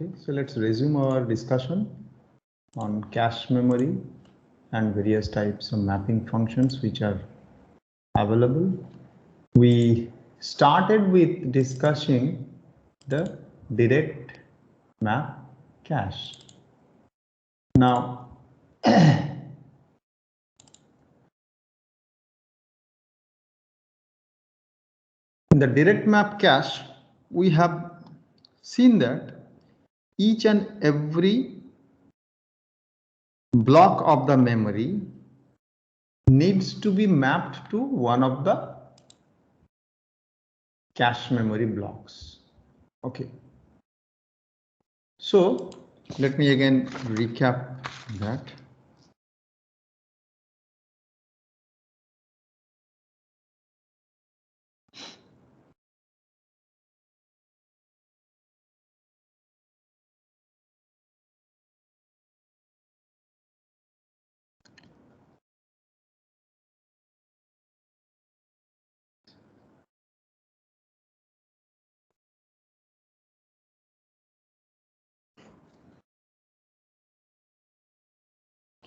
Okay, so let's resume our discussion on cache memory and various types of mapping functions which are available. We started with discussing the direct map cache. Now, in the direct map cache, we have seen that each and every block of the memory needs to be mapped to one of the cache memory blocks. Okay. So let me again recap that.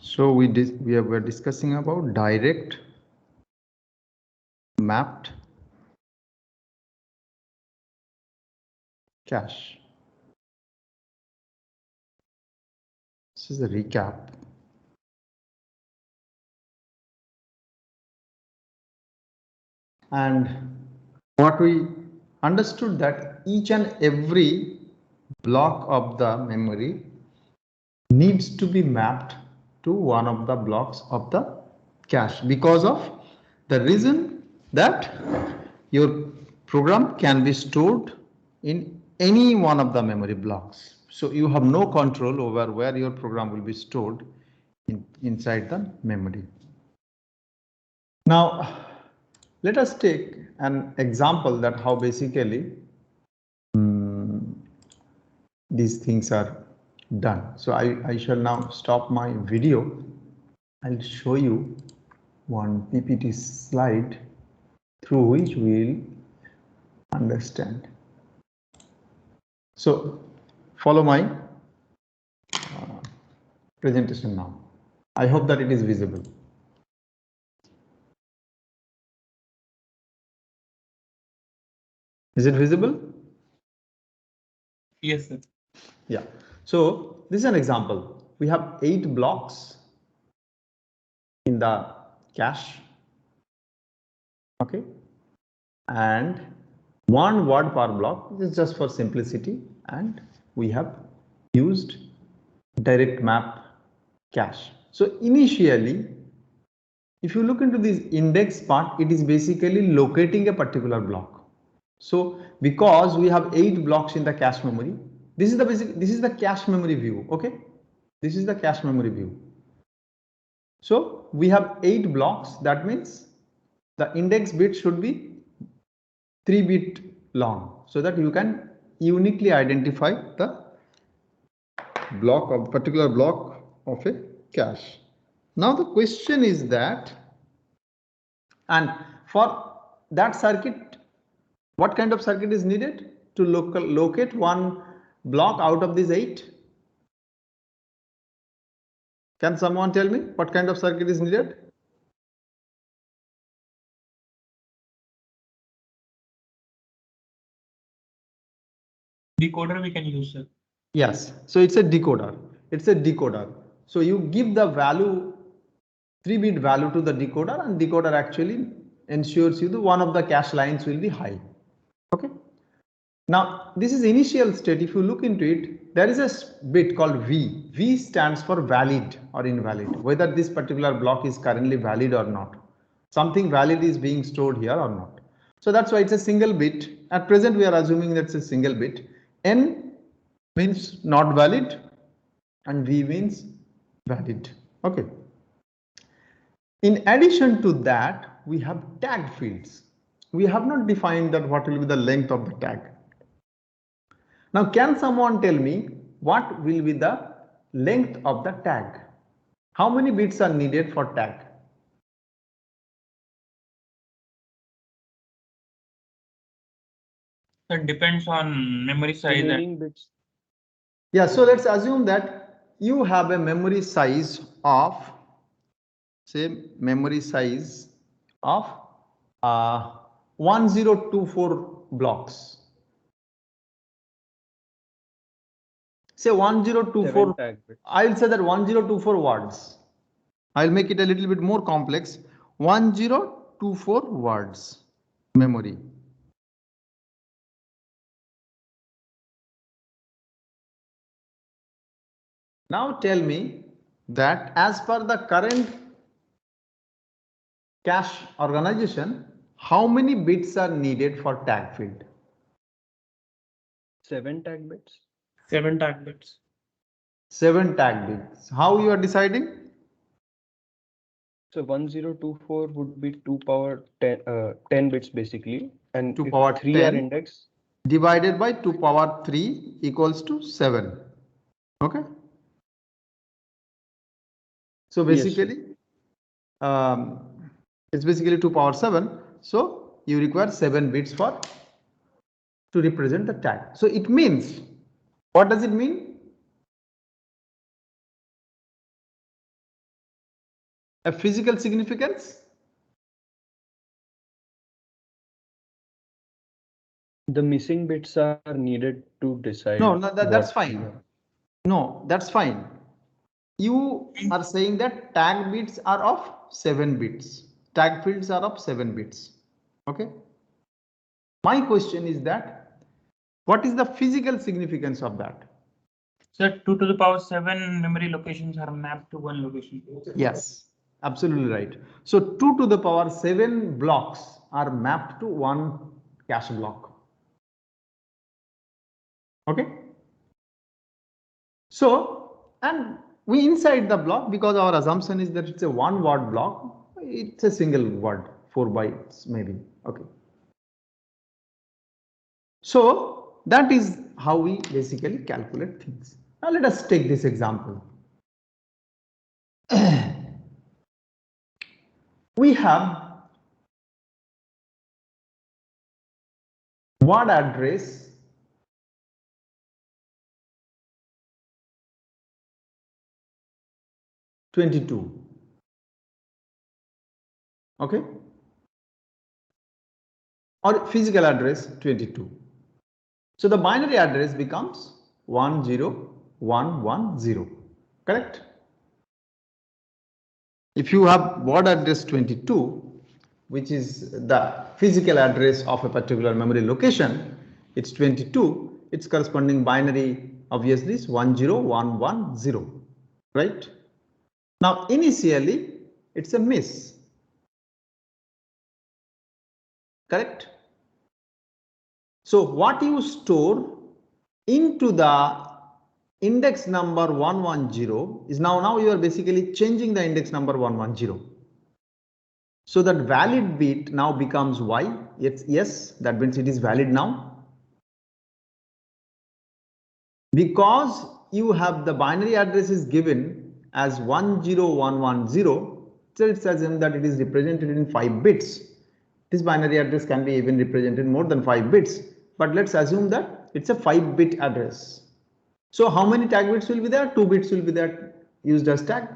So we were discussing about direct mapped cache. This is a recap. And what we understood that each and every block of the memory needs to be mapped to one of the blocks of the cache because of the reason that your program can be stored in any one of the memory blocks. So you have no control over where your program will be stored inside the memory. Now, let us take an example that how basically these things are done. So I shall now stop my video. I'll show you one PPT slide through which we'll understand. So follow my presentation now. I hope that it is visible. Is it visible? Yes, sir. Yeah. So this is an example. We have 8 blocks in the cache. Okay. And one word per block. This is just for simplicity. And we have used direct map cache. So initially, if you look into this index part, it is basically locating a particular block. So because we have 8 blocks in the cache memory, this is the cache memory view. Okay, this is the cache memory view. So we have 8 blocks. That means the index bit should be 3 bit long, so that you can uniquely identify the block of particular block of a cache. Now the question is that, and for that circuit, what kind of circuit is needed to locate one block out of these 8? Can someone tell me what kind of circuit is needed? Decoder we can use, sir. Yes, so it's a decoder. It's a decoder. So you give the value, 3-bit value to the decoder, and decoder actually ensures you that one of the cache lines will be high. Okay. Now this is initial state. If you look into it, there is a bit called V. V stands for valid or invalid, whether this particular block is currently valid or not. Something valid is being stored here or not. So that's why it's a single bit. At present we are assuming that's a single bit. N means not valid and V means valid. Okay. In addition to that, we have tag fields. We have not defined that what will be the length of the tag. Now, can someone tell me what will be the length of the tag? How many bits are needed for tag? It depends on memory size. Remaining bits. Yeah, so let's assume that you have a memory size of, say, memory size of 1024 blocks. Say 1024, I will say that 1024 words. I'll make it a little bit more complex. 1024 words memory. Now tell me that as per the current cache organization, how many bits are needed for tag field? 7 tag bits. 7 tag bits. 7 tag bits. How you are deciding? So 1024 would be 2 power 10 bits basically, and 2 if power 3 10 are indexed divided by 2 power 3 equals to 7. Okay. So basically, it's basically 2 power 7. So you require 7 bits for to represent the tag. So it means, what does it mean? A physical significance? the missing bits are needed to decide. No, that's fine. No, that's fine. You are saying that tag bits are of 7 bits. Tag fields are of 7 bits. Okay. My question is that what is the physical significance of that? So 2 to the power 7 memory locations are mapped to one location. Yes, absolutely right. So 2 to the power 7 blocks are mapped to one cache block. Okay. So, and we inside the block, because our assumption is that it's a one word block, it's a single word, 4 bytes maybe. Okay. So that is how we basically calculate things. Now let us take this example. We have word address (22). Okay, or physical address 22. So the binary address becomes 10110. Correct? If you have word address 22, which is the physical address of a particular memory location, it's 22. Its corresponding binary obviously is 10110. Right? Now initially it's a miss. Correct? So what you store into the index number 110 is now you are basically changing the index number 110. So that valid bit now becomes Y. Yes, that means it is valid now. Because you have the binary address is given as 10110, so it's assumed that it is represented in 5 bits. This binary address can be even represented more than 5 bits, but let's assume that it's a 5-bit address. So how many tag bits will be there? 2 bits will be there used as tag.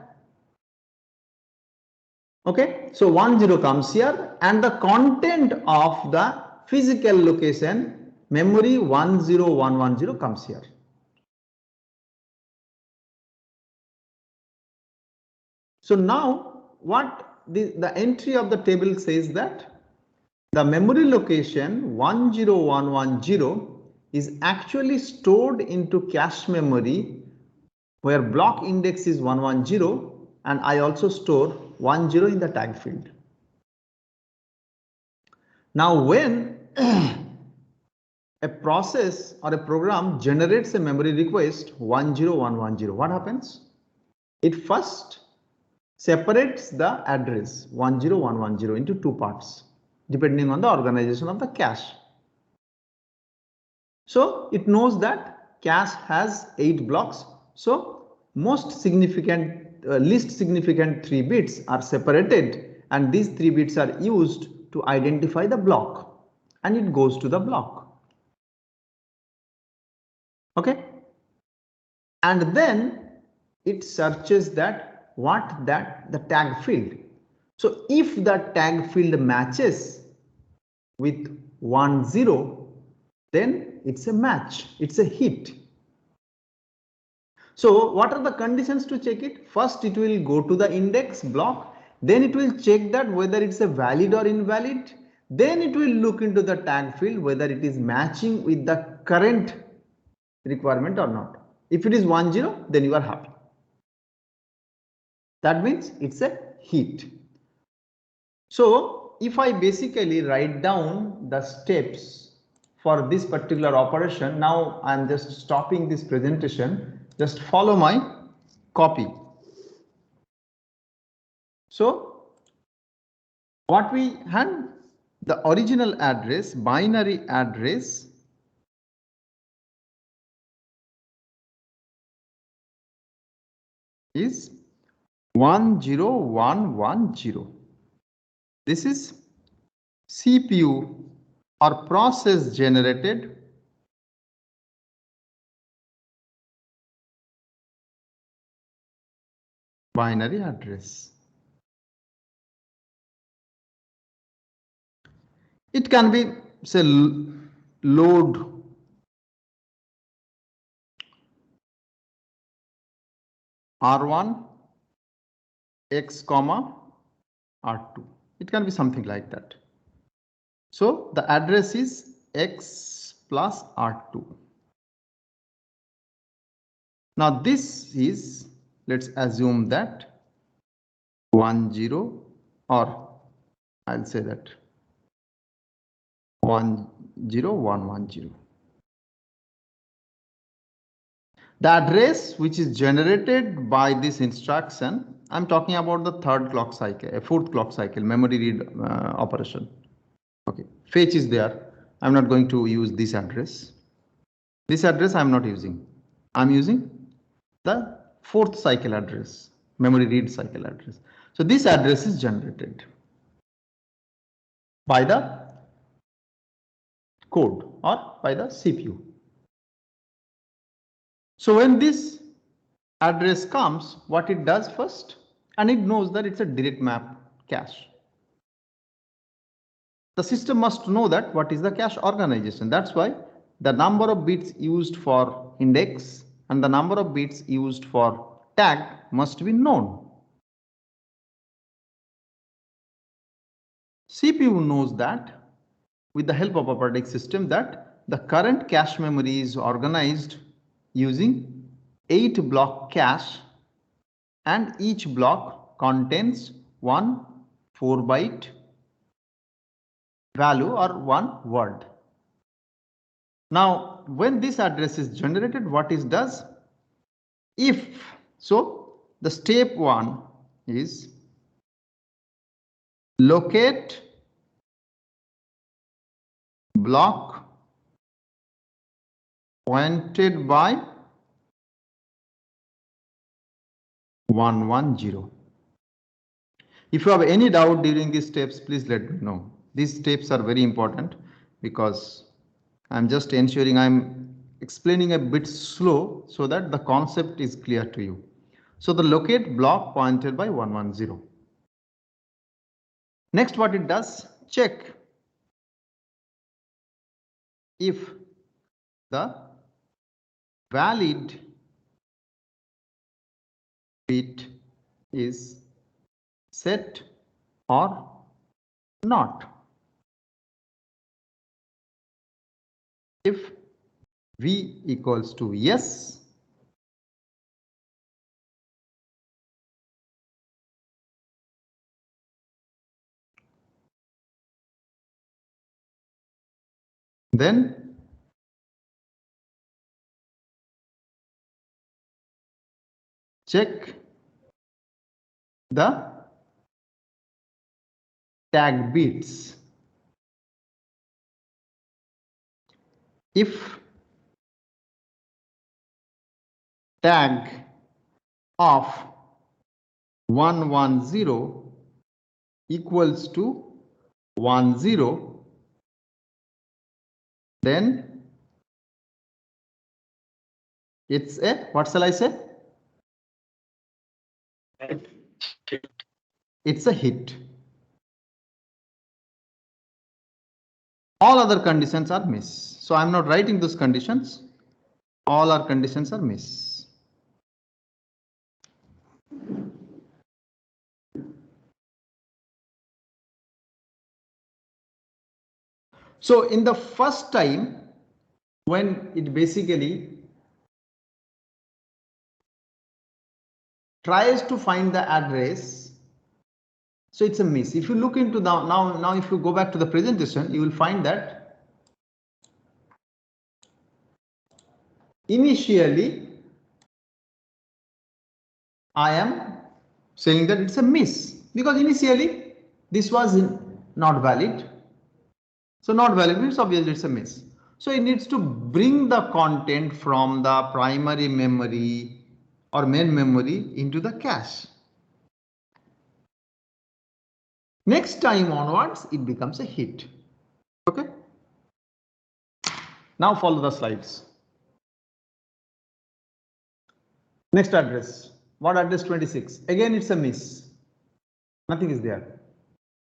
Okay, so 10 comes here and the content of the physical location memory 10110 comes here. So now what the entry of the table says that the memory location 10110 is actually stored into cache memory where block index is 110 and I also store 10 in the tag field. Now when a process or a program generates a memory request 10110, what happens? It first separates the address 10110 into 2 parts depending on the organization of the cache. So it knows that cache has 8 blocks. So most significant, least significant 3 bits are separated and these 3 bits are used to identify the block and it goes to the block. Okay. and then it searches that the tag field. So if the tag field matches with 1 0, then it's a match, it's a hit. So what are the conditions to check it? First, it will go to the index block, then it will check that whether it's a valid or invalid, then it will look into the tag field whether it is matching with the current requirement or not. If it is 1 0, then you are happy. That means it's a hit. So if I basically write down the steps for this particular operation, now I'm just stopping this presentation, just follow my copy. So what we had, the original address, binary address is 10110. This is CPU or process generated binary address. It can be, say, load R1 X comma R2. It can be something like that. So the address is X plus R2. Now this is, let's assume that 10, or I'll say that 10110. The address which is generated by this instruction, I'm talking about the third clock cycle, fourth clock cycle, memory read operation. Okay, fetch is there. I'm not going to use this address. This address I'm not using. I'm using the fourth cycle address, memory read cycle address. So this address is generated by the code or by the CPU. So when this address comes, what it does first, and it knows that it's a direct map cache. The system must know that what is the cache organization. That's why the number of bits used for index and the number of bits used for tag must be known. CPU knows that with the help of operating system that the current cache memory is organized using 8 block cache, and each block contains one 4-byte value or one word. Now, when this address is generated, what it does? If so, the step 1 is locate block pointed by 110. If you have any doubt during these steps, please let me know. These steps are very important because I'm just ensuring I'm explaining a bit slow so that the concept is clear to you. So the locate block pointed by 110. Next, what it does, check if the valid bit is set or not. If V equals to yes, then check the tag bits. If tag of 110 equals to 10, then It's a, what shall I say? It's a hit. All other conditions are miss. So I'm not writing those conditions. All our conditions are miss. So in the first time, when it basically tries to find the address, so it's a miss. If you look into the now if you go back to the presentation, you will find that initially I am saying that it's a miss because initially this was not valid. So not valid means obviously it's a miss. So it needs to bring the content from the primary memory or main memory into the cache. Next time onwards, it becomes a hit. Okay. Now follow the slides. Next address. What address? 26. Again, it's a miss. Nothing is there.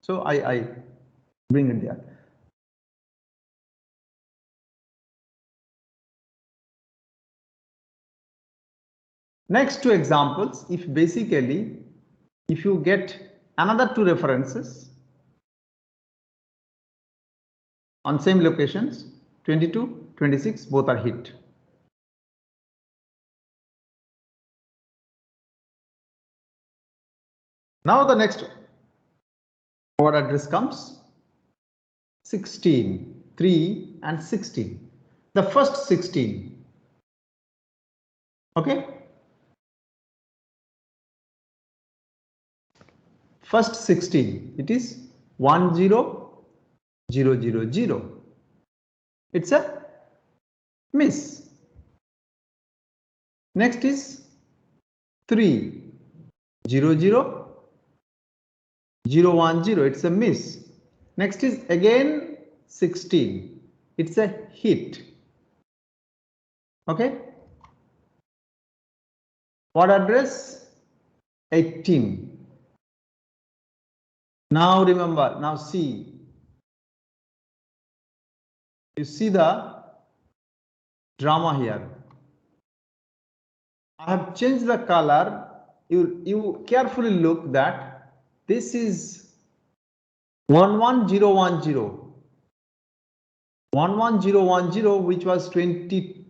So I bring it there. Next two examples, if you get another two references on same locations, 22, 26, both are hit. Now the next word address comes 16, 3 and 16. The first 16. Okay. First 16, it is 10000. It's a miss. Next is 30010. It's a miss. Next is again 16. It's a hit. Okay. What address? 18. Now remember, now see. You see the drama here. I have changed the color. You carefully look that this is 11010. 11010, which was 20,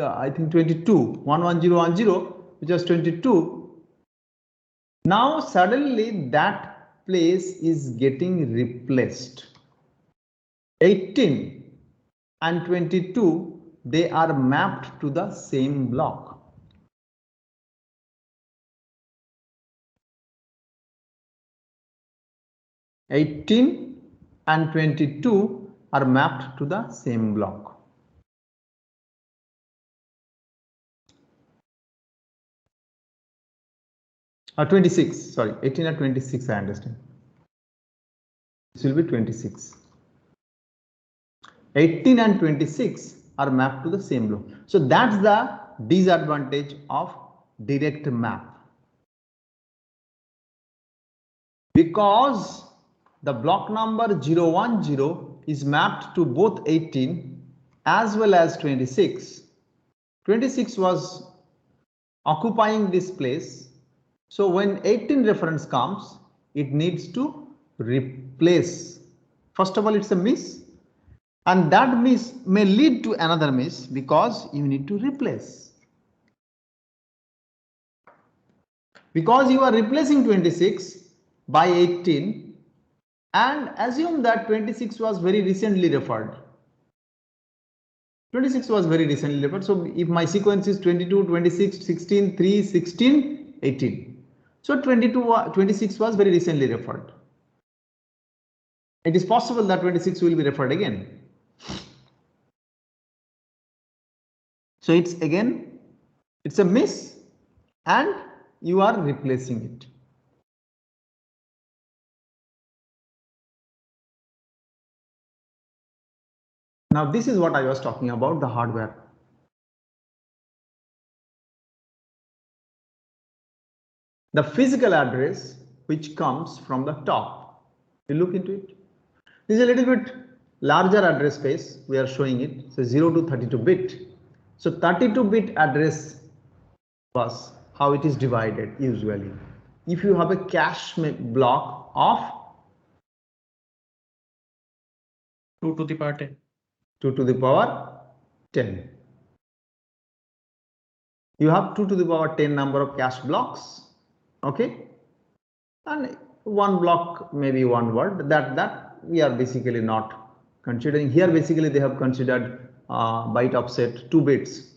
I think 22. 11010, which was 22. Now suddenly that place is getting replaced. 18 and 22, they are mapped to the same block. (18) and 22 are mapped to the same block. Or 26, sorry, 18 and 26, I understand. This will be 26. 18 and 26 are mapped to the same block. So that's the disadvantage of direct map. Because the block number 010 is mapped to both 18 as well as 26. 26 was occupying this place. So when 18 reference comes, it needs to replace. First of all, it's a miss, and that miss may lead to another miss because you need to replace. Because you are replacing 26 by 18 and assume that 26 was very recently referred. 26 was very recently referred. So if my sequence is 22, 26, 16, 3, 16, 18. So 26 was very recently referred. It is possible that 26 will be referred again. So it's a miss and you are replacing it. Now this is what I was talking about, the hardware. the physical address which comes from the top. You look into it. This is a little bit larger address space. We are showing it. So 0 to 32 bit. So 32-bit address bus, how it is divided usually. If you have a cache block of 2 to the power 10. 2 to the power 10. You have 2 to the power 10 number of cache blocks. Okay. And one block, maybe one word, that we are basically not considering here. Basically they have considered byte offset 2 bits.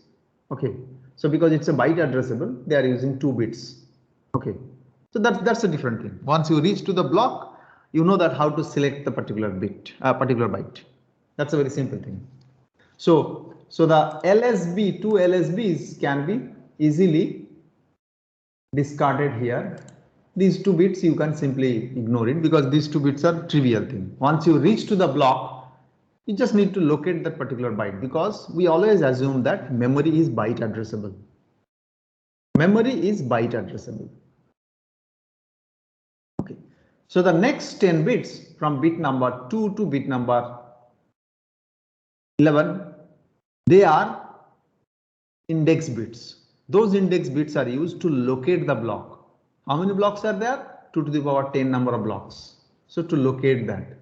Okay, so because it's a byte addressable, they are using 2 bits. Okay, so that's a different thing. Once you reach to the block, you know that how to select the particular bit, particular byte. That's a very simple thing. So the LSB, 2 LSBs can be easily discarded here. These 2 bits you can simply ignore it because these 2 bits are trivial thing. Once you reach to the block, you just need to locate that particular byte because we always assume that memory is byte addressable. Memory is byte addressable. Okay, so the next 10 bits from bit number 2 to bit number 11, they are index bits. Those index bits are used to locate the block. How many blocks are there? 2 to the power 10 number of blocks. So to locate that.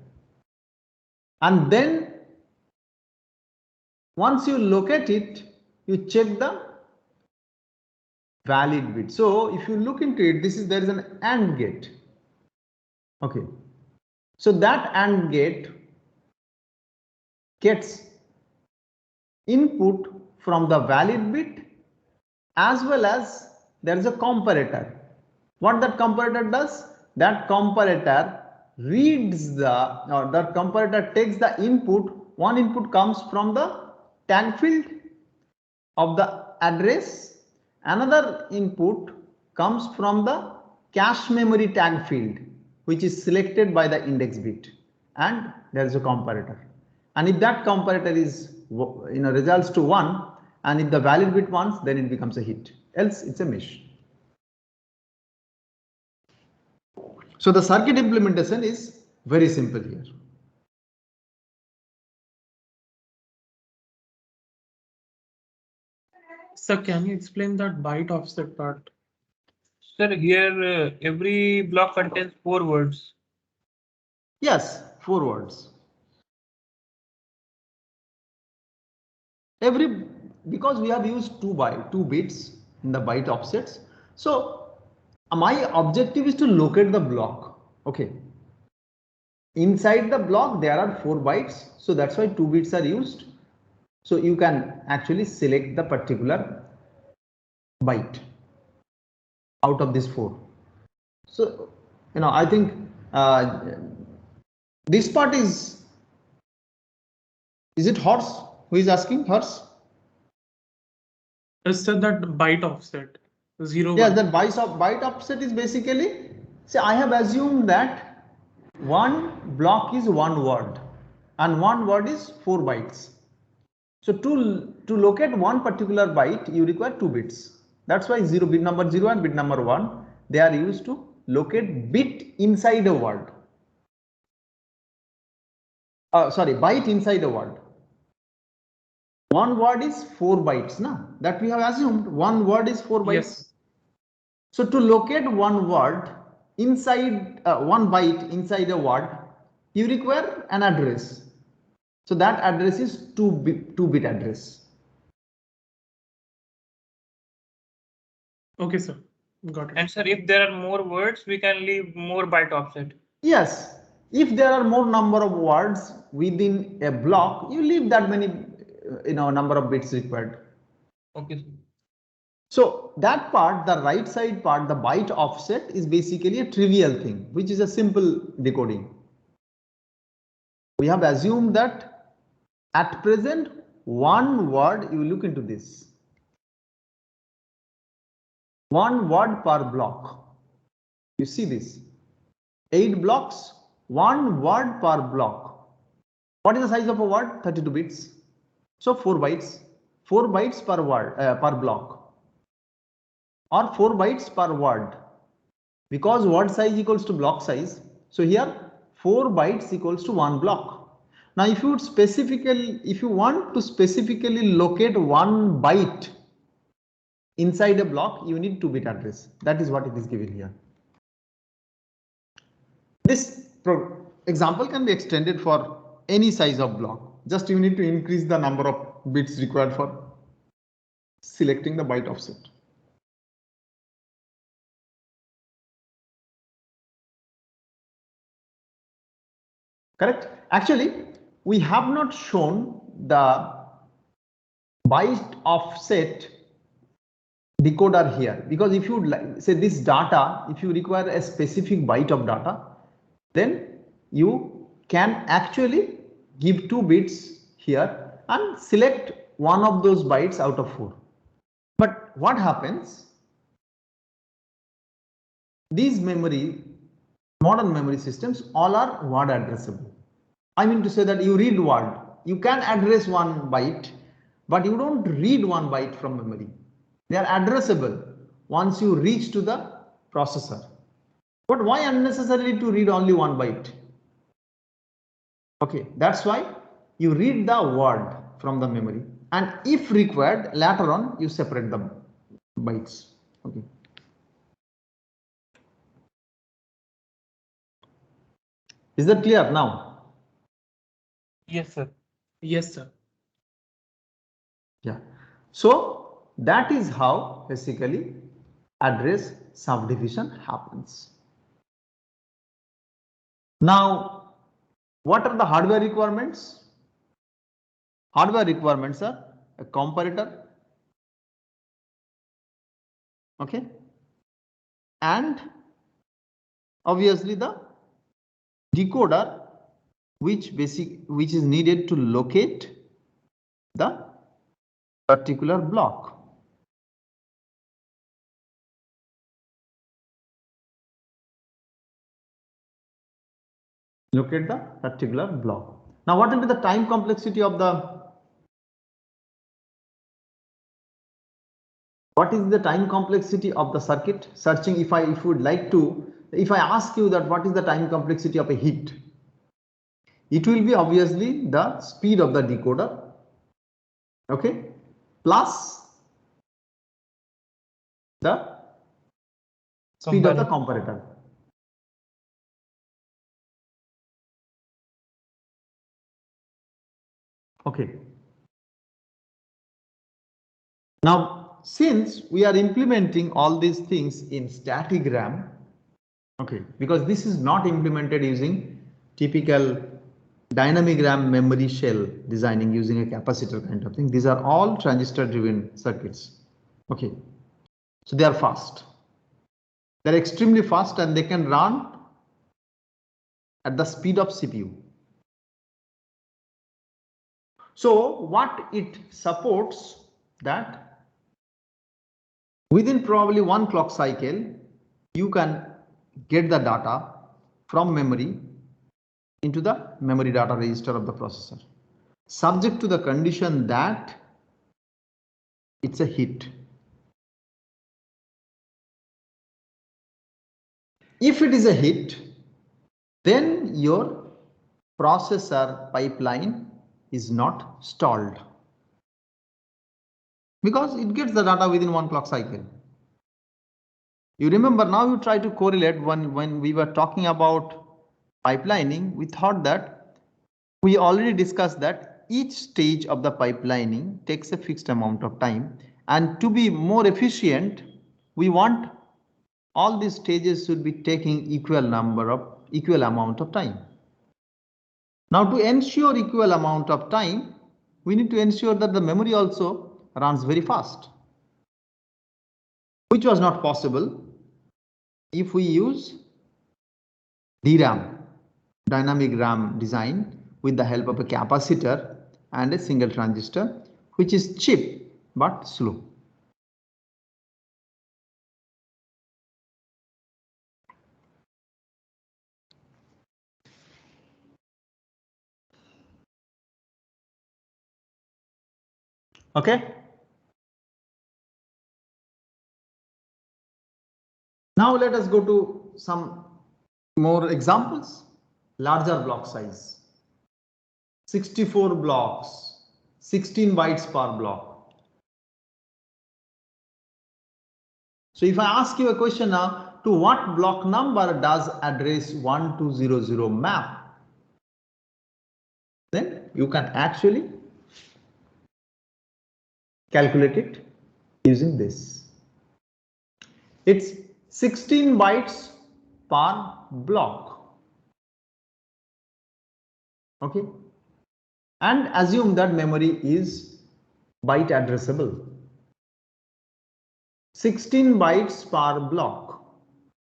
And then once you locate it, you check the valid bit. So if you look into it, there is an AND gate. Okay. So that AND gate gets input from the valid bit as well as there is a comparator. What that comparator does? That comparator reads that comparator takes the input. One input comes from the tag field of the address. Another input comes from the cache memory tag field, which is selected by the index bit, and there is a comparator. And if that comparator is results to 1, and if the valid bit 1, then it becomes a hit. Else it's a miss. So the circuit implementation is very simple here. Sir, can you explain that byte offset part? Sir, here every block contains 4 words. Yes, 4 words. Because we have used 2 bits in the byte offsets. So my objective is to locate the block. Okay. Inside the block there are 4 bytes. So that's why 2 bits are used. So you can actually select the particular byte out of these 4. So I think this part is it Horse? Who is asking? Horse? I said that byte offset 0. Yes, that byte offset is basically, say I have assumed that one block is 1 word and 1 word is 4 bytes. So to locate one particular byte, you require 2 bits. That's why bit number 0 and bit number 1, they are used to locate bit inside a word. Byte inside a word. One word is 4 bytes, na? That we have assumed. One word is 4 bytes. Yes. So to locate one word inside 1 byte inside a word, you require an address. So that address is 2-bit address. Okay, sir. Got it. And sir, if there are more words, we can leave more byte offset. Yes, if there are more number of words within a block, you leave that many number of bits required. Okay, sir. So that part, the right side part, the byte offset is basically a trivial thing, which is a simple decoding. We have assumed that at present, 1 word, you look into this. 1 word per block. You see this. 8 blocks, 1 word per block. What is the size of a word? 32 bits. So 4 bytes. 4 bytes per word per block. Or 4 bytes per word. because word size equals to block size. So here 4 bytes equals to 1 block. Now if you would if you want to specifically locate 1 byte inside a block, you need 2-bit address. That is what it is given here. This example can be extended for any size of block. Just you need to increase the number of bits required for selecting the byte offset. Correct? Actually, we have not shown the byte offset decoder here, because if you like, say this data, if you require a specific byte of data, then you can actually give 2 bits here and select one of those bytes out of 4. But what happens? These modern memory systems all are word addressable. I mean to say that you read word, you can address 1 byte, but you don't read 1 byte from memory. They are addressable once you reach to the processor. But why unnecessarily to read only 1 byte? Okay, that's why you read the word from the memory, and if required, later on you separate the bytes. Okay. Is that clear now? Yes, sir. Yes, sir. Yeah. So that is how basically address subdivision happens. Now, what are the hardware requirements? Hardware requirements are a comparator, okay, and obviously the decoder, which is needed to locate the particular block. Locate the particular block. Now, what will be the time complexity of the? What is the time complexity of the circuit searching? If I ask you that what is the time complexity of a hit, it will be obviously the speed of the decoder, okay, plus the speed of the comparator. Okay. Now, since we are implementing all these things in static RAM, okay, because this is not implemented using typical dynamic RAM memory shell designing using a capacitor kind of thing. These are all transistor driven circuits. Okay, so they are fast. They're extremely fast and they can run at the speed of CPU. So what it supports that within probably 1 clock cycle, you can get the data from memory into the memory data register of the processor, subject to the condition that it's a hit. If it is a hit, then your processor pipeline is not stalled because it gets the data within 1 clock cycle. You remember, now you try to correlate when we were talking about pipelining, we thought that we already discussed that each stage of the pipelining takes a fixed amount of time, and to be more efficient, we want all these stages should be taking equal amount of time. Now, to ensure equal amount of time, we need to ensure that the memory also runs very fast, which was not possible if we use DRAM, dynamic RAM design, with the help of a capacitor and a single transistor, which is cheap but slow. Okay. Now let us go to some more examples. Larger block size. 64 blocks, 16 bytes per block. So if I ask you a question now, to what block number does address 1200 map? Then you can actually calculate it using this. It's 16 bytes per block. Okay. And assume that memory is byte addressable. 16 bytes per block.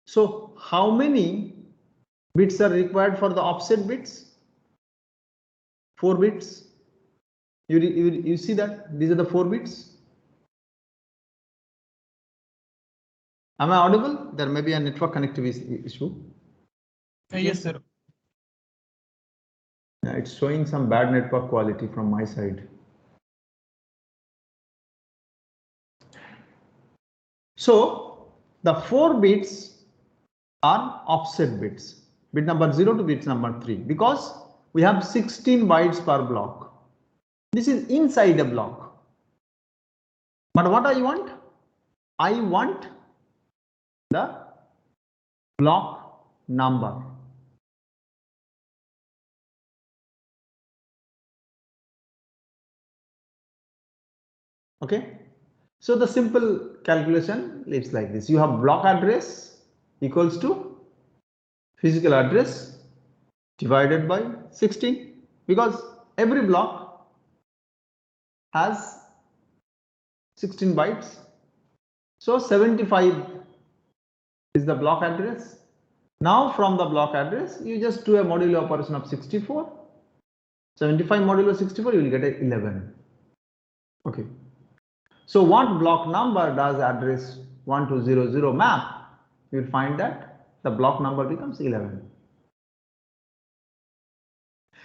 So how many bits are required for the offset bits? 4 bits. You see that these are the 4 bits. Am I audible? There may be a network connectivity issue. Yes, sir. It's showing some bad network quality from my side. So the 4 bits are offset bits, bit number 0 to bit number 3, because we have 16 bytes per block. This is inside a block. But what I want? I want the block number. Okay. So the simple calculation it's like this. You have block address equals to physical address divided by 16, because every block has 16 bytes. So 75 is the block address. Now from the block address, you just do a modulo operation of 64. 75 modulo 64, you will get a 11. Okay. So what block number does address 1200 map? You will find that the block number becomes 11.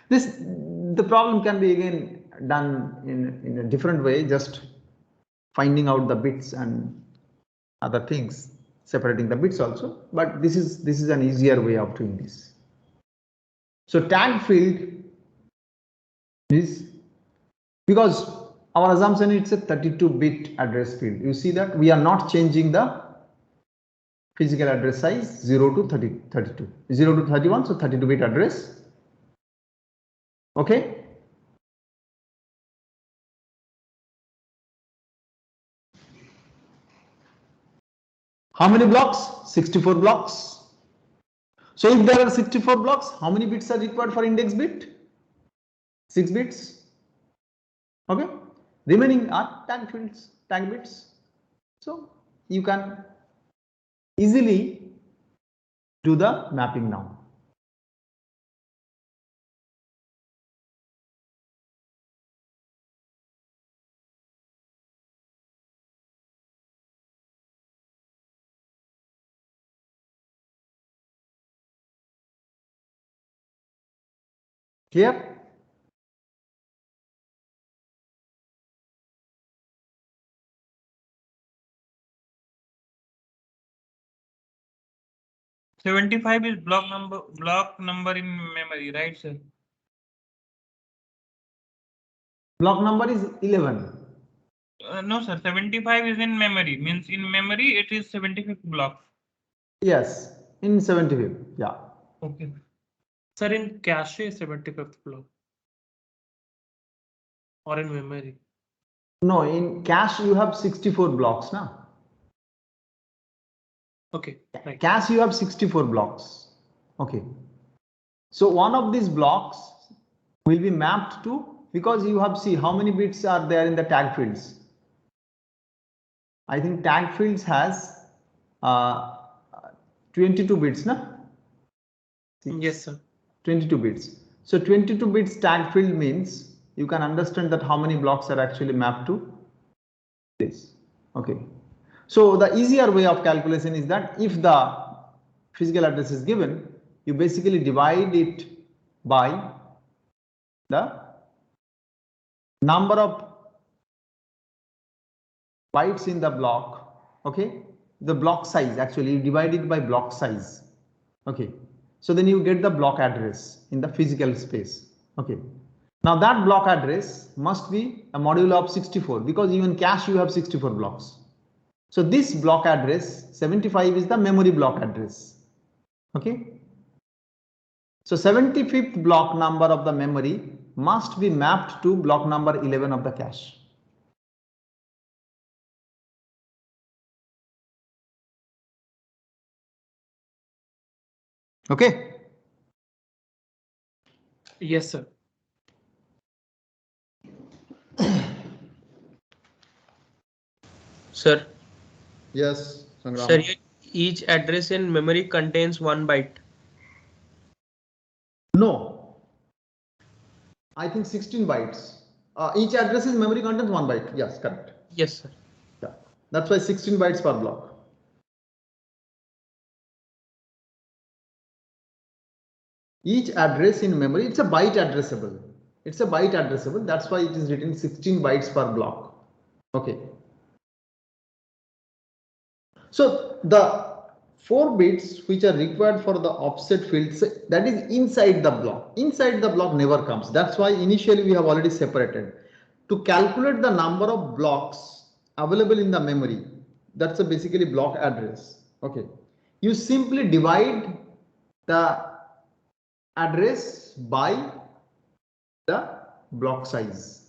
The problem can be again done in a different way, just finding out the bits and other things, separating the bits also. But this is an easier way of doing this. So tag field is, because our assumption it's a 32-bit address field. You see that we are not changing the physical address size 0 to 32, 0 to 31, so 32-bit address. Okay. How many blocks? 64 blocks. So if there are 64 blocks, how many bits are required for index bit? 6 bits. Okay. Remaining are tag fields, tag bits. So you can easily do the mapping now. Clear? $75 is block number in memory, right, sir? Block number is 11. No, sir. 75 is in memory. Means in memory it is 75th block. Yes, in 75. Yeah. Okay. Sir, in cache 75th block. Or in memory. No, in cache you have 64 blocks now. Okay. Right. Cache you have 64 blocks. Okay. So one of these blocks will be mapped to, because you have, see how many bits are there in the tag fields. I think tag fields has 22 bits, na? Yes, sir. 22 bits. So 22 bits tag field means you can understand that how many blocks are actually mapped to this. Okay. So the easier way of calculation is that if the physical address is given, you basically divide it by the number of bytes in the block. Okay. the block size, actually you divide it by block size. Okay, so then you get the block address in the physical space. Okay, now that block address must be a modulo of 64 because even cache you have 64 blocks. So this block address 75 is the memory block address. Okay, so 75th block number of the memory must be mapped to block number 11 of the cache. Okay. Yes, sir. Sir, Yes, Sangram. sir, each address in memory contains 1 byte. No, I think 16 bytes. Each address in memory contains 1 byte. Yes, correct. Yes, sir. Yeah, that's why 16 bytes per block. Each address in memory, it's a byte addressable. It's a byte addressable. That's why it is written 16 bytes per block. Okay. So the 4 bits which are required for the offset fields, that is inside the block. Inside the block never comes. That's why initially we have already separated. To calculate the number of blocks available in the memory, that's a basically block address. Okay. You simply divide the address by the block size.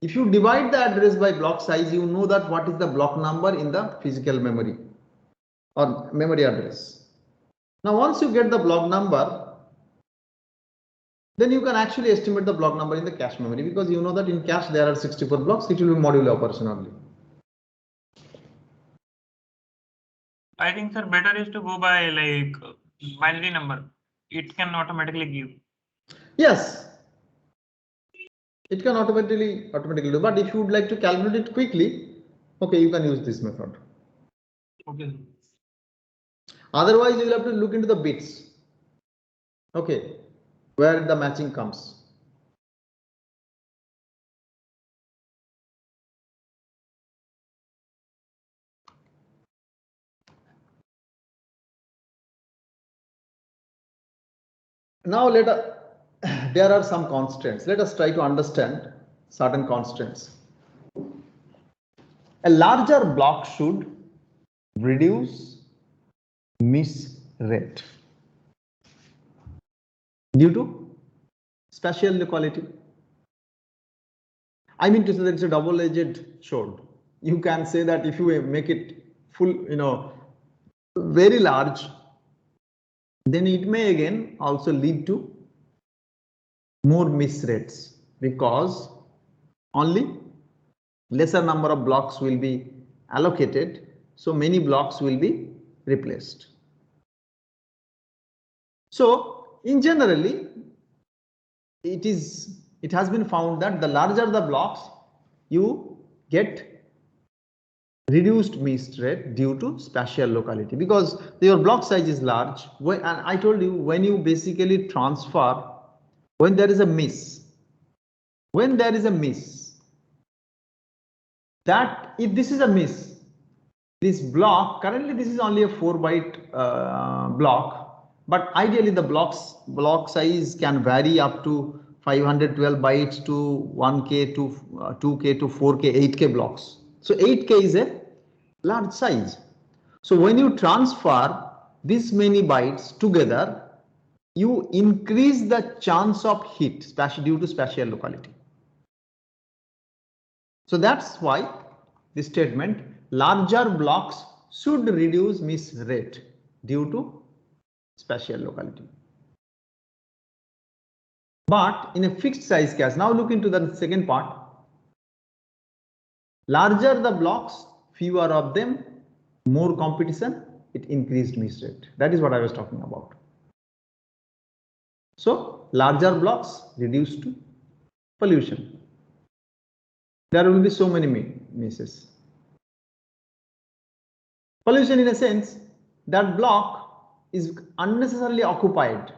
If you divide the address by block size, you know that what is the block number in the physical memory or memory address. Now, once you get the block number, then you can actually estimate the block number in the cache memory because you know that in cache there are 64 blocks, it will be modulo operation only. I think, sir, better is to go by like binary number. It can automatically give. Yes, it can automatically do, but if you would like to calculate it quickly, okay, you can use this method. Okay. Otherwise, you will have to look into the bits. Okay, where the matching comes. Now there are some constraints. Let us try to understand certain constraints. A larger block should reduce miss rate due to spatial locality. I mean to say that it's a double-edged sword. You can say that if you make it full, very large, then it may again also lead to more miss rates because only lesser number of blocks will be allocated, so many blocks will be replaced. So in generally, it has been found that the larger the blocks, you get reduced miss rate due to spatial locality because your block size is large. And I told you, when you basically transfer, when there is a miss, that if this is a miss, this block, currently this is only a 4 byte block, but ideally the block size can vary up to 512 bytes to 1K to 2K to 4K, 8K blocks. So 8K is a large size. So when you transfer this many bytes together, you increase the chance of hit due to spatial locality. So that's why this statement, larger blocks should reduce miss rate due to spatial locality. But in a fixed size cache, now look into the second part. Larger the blocks, fewer of them, more competition, it increased miss rate. That is what I was talking about. So larger blocks reduced to pollution. There will be so many misses. Pollution in a sense, that block is unnecessarily occupied.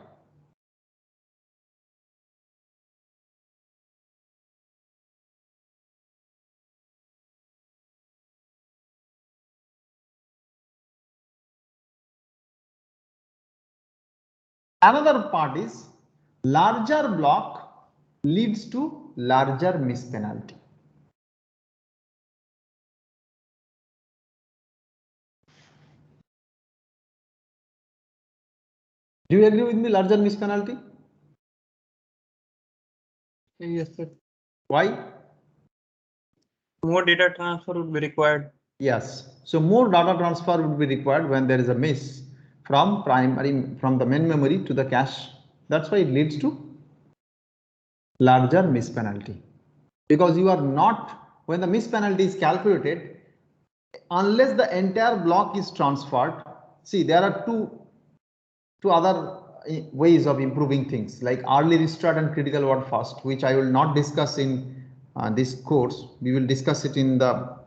Another part is larger block leads to larger miss penalty. Do you agree with me? Larger miss penalty? Yes, sir. Why? More data transfer would be required. Yes. So more data transfer would be required when there is a miss from the main memory to the cache. That's why it leads to larger miss penalty. Because you are not, when the miss penalty is calculated, unless the entire block is transferred. See, there are two other ways of improving things, like early restart and critical word first, which I will not discuss in this course. We will discuss it in the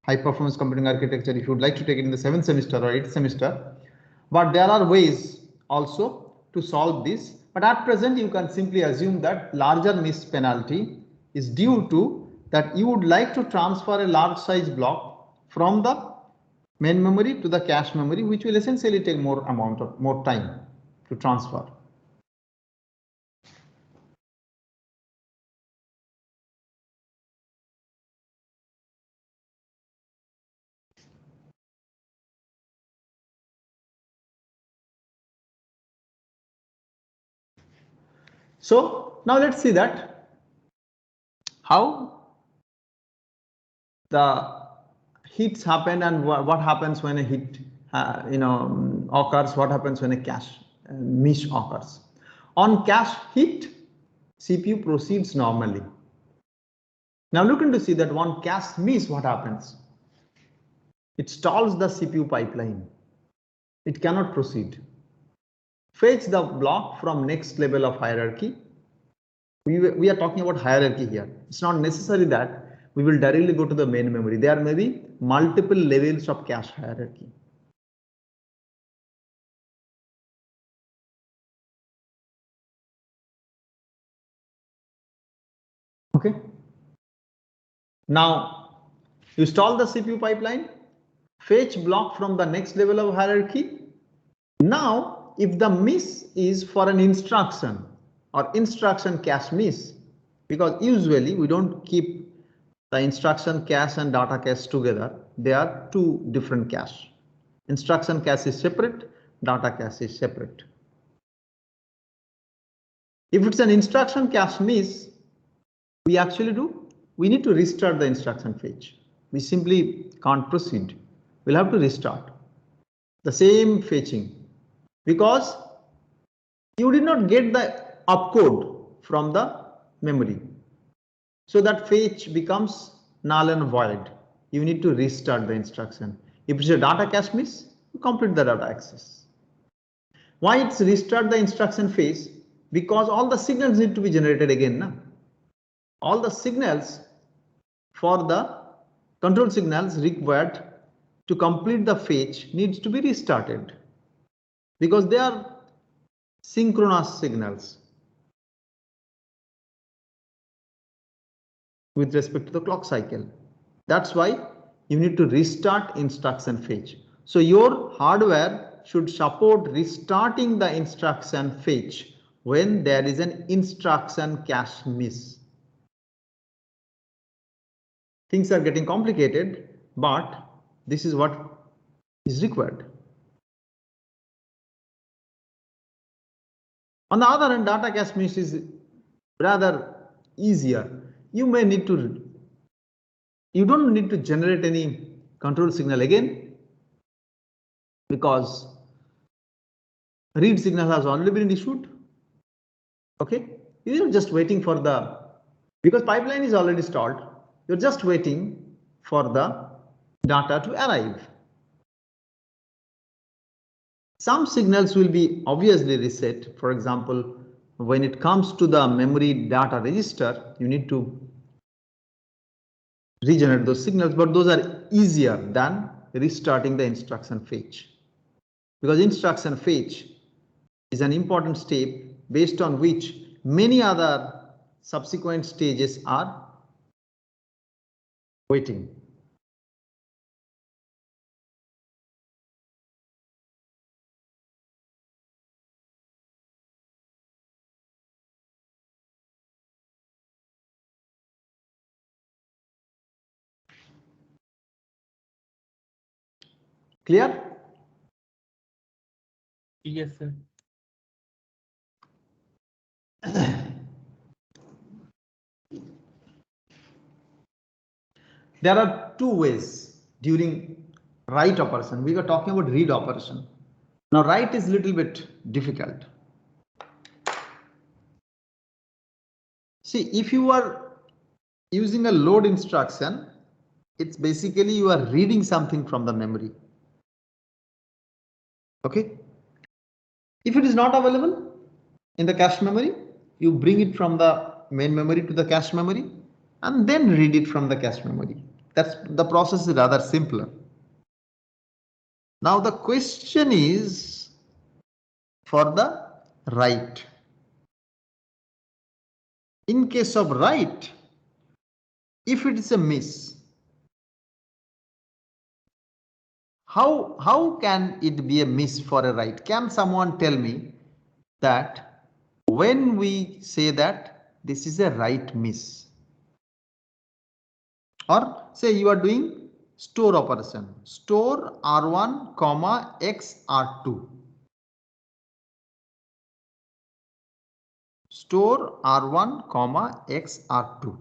high performance computing architecture if you would like to take it in the 7th semester or 8th semester. But there are ways also to solve this. But at present, you can simply assume that larger miss penalty is due to that you would like to transfer a large size block from the main memory to the cache memory, which will essentially take more time to transfer. So now let's see that how the hits happen and what happens when a hit occurs, what happens when a cache miss occurs. On cache hit, CPU proceeds normally. Now looking to see that one cache miss, what happens? It stalls the CPU pipeline. It cannot proceed. Fetch the block from next level of hierarchy. We are talking about hierarchy here. It's not necessary that we will directly go to the main memory. There may be multiple levels of cache hierarchy. Okay. Now you stall the CPU pipeline, fetch block from the next level of hierarchy. Now, if the miss is for an instruction or instruction cache miss, because usually we don't keep the instruction cache and data cache together, they are two different cache. Instruction cache is separate, data cache is separate. If it's an instruction cache miss, we need to restart the instruction fetch. We simply can't proceed. We'll have to restart the same fetching because you did not get the opcode from the memory. So that fetch becomes null and void. You need to restart the instruction. If it's a data cache miss, you complete the data access. Why it's restart the instruction phase? Because all the signals need to be generated again. Na? All the signals for the control signals required to complete the fetch needs to be restarted because they are synchronous signals with respect to the clock cycle. That's why you need to restart instruction fetch. So your hardware should support restarting the instruction fetch when there is an instruction cache miss. Things are getting complicated, but this is what is required. On the other hand, data cache miss is rather easier. You don't need to generate any control signal again because read signal has already been issued. Okay, you're just waiting for because pipeline is already stalled. You're just waiting for the data to arrive. Some signals will be obviously reset. For example, when it comes to the memory data register, you need to regenerate those signals, but those are easier than restarting the instruction fetch because instruction fetch is an important step based on which many other subsequent stages are waiting. Clear? Yes, sir. There are two ways during write operation. We were talking about read operation. Now write is little bit difficult. See, if you are using a load instruction, it's basically you are reading something from the memory. Okay. If it is not available in the cache memory, you bring it from the main memory to the cache memory and then read it from the cache memory. That's the process is rather simpler. Now the question is for the write. In case of write, if it is a miss, how can it be a miss for a write? Can someone tell me that when we say that this is a write miss? Or say you are doing store operation, store R1 comma X R2. Store R1 comma X R2.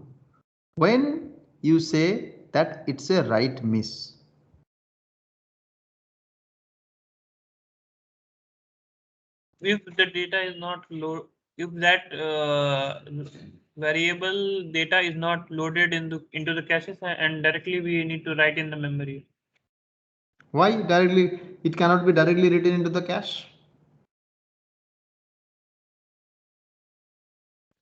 When you say that it's a write miss. If the data is not load, if that variable data is not loaded into the caches and directly we need to write in the memory. Why directly? It cannot be directly written into the cache.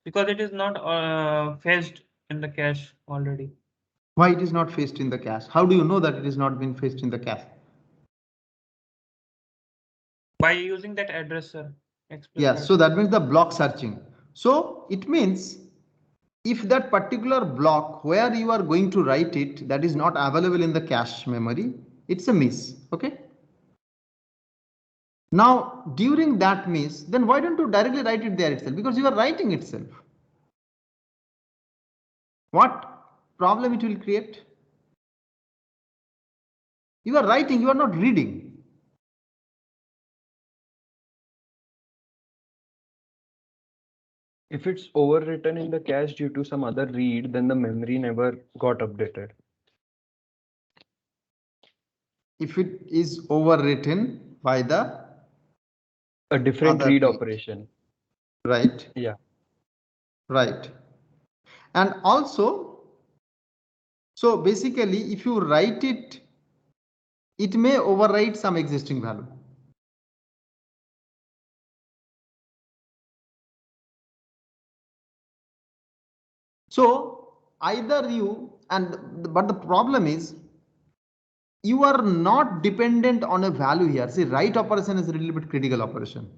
Because it is not fetched in the cache already. Why it is not fetched in the cache? How do you know that it is not been fetched in the cache? By using that address, sir. Yes, so that means the block searching. So it means if that particular block where you are going to write it that is not available in the cache memory, it's a miss. Okay. Now during that miss, then why don't you directly write it there itself? Because you are writing itself. What problem it will create? You are writing, you are not reading. If it's overwritten in the cache due to some other read, then the memory never got updated. If it is overwritten by the A different other read read. operation. Right. Yeah. Right. And also, so basically if you write it, it may overwrite some existing value. So either you but the problem is you are not dependent on a value here. See, write operation is a little bit critical operation.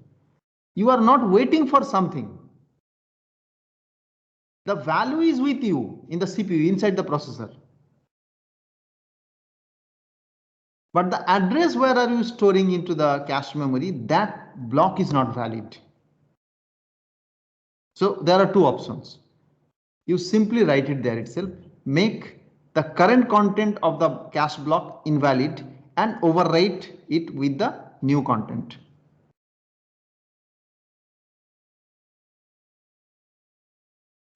You are not waiting for something. The value is with you in the CPU inside the processor. But the address where are you storing into the cache memory, that block is not valid. So there are two options. You simply write it there itself, make the current content of the cache block invalid and overwrite it with the new content.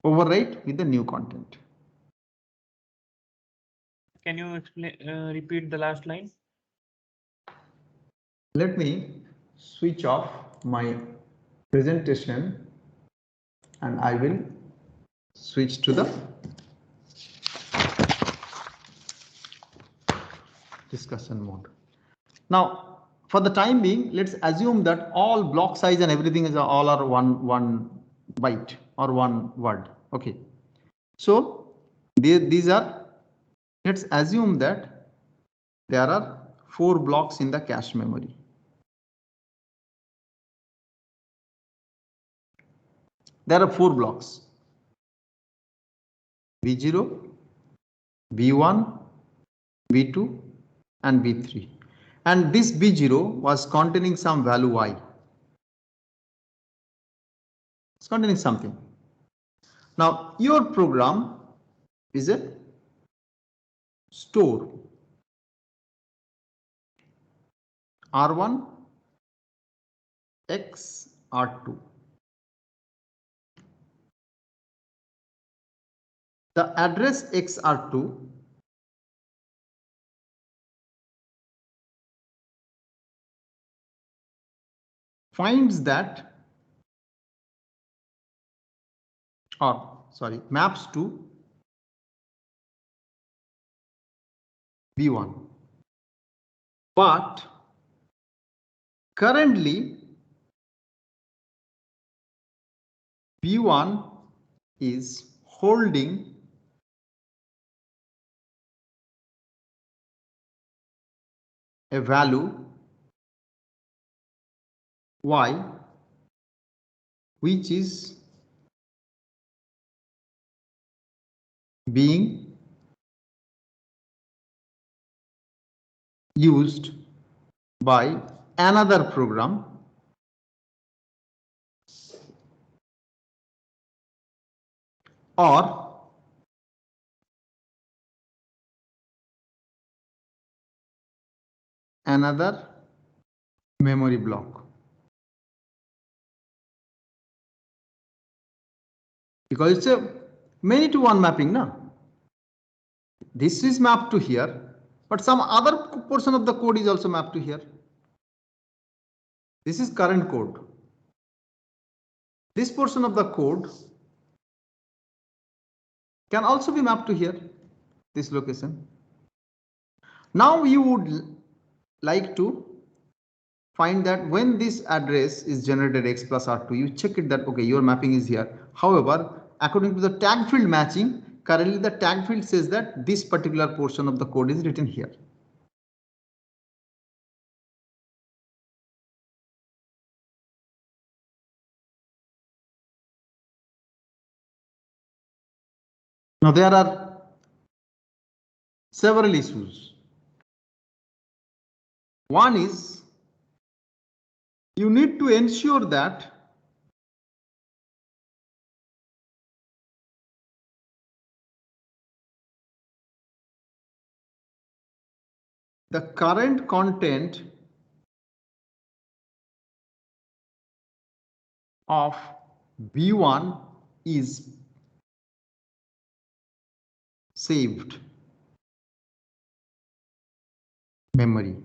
Overwrite with the new content. Can you explain? Repeat the last line. Let me switch off my presentation and I will switch to the discussion mode. Now, for the time being, let's assume that all block size and everything is all are one byte or one word. Okay. So these are, let's assume that there are 4 blocks in the cache memory. There are 4 blocks. B0, B1, B2 and B3. And this B0 was containing some value Y. It's containing something. Now your program is a store. R1 X R2. The address XR2 finds that, or sorry, maps to B1. But currently B1 is holding a value Y, which is being used by another program or another memory block. Because it's a many to one mapping, no? This is mapped to here, but some other portion of the code is also mapped to here. This is current code. This portion of the code can also be mapped to here, this location. Now you would like to find that when this address is generated X plus R2, you check it that, okay, your mapping is here. However, according to the tag field matching, currently the tag field says that this particular portion of the code is written here. Now there are several issues. One is you need to ensure that the current content of B1 is saved memory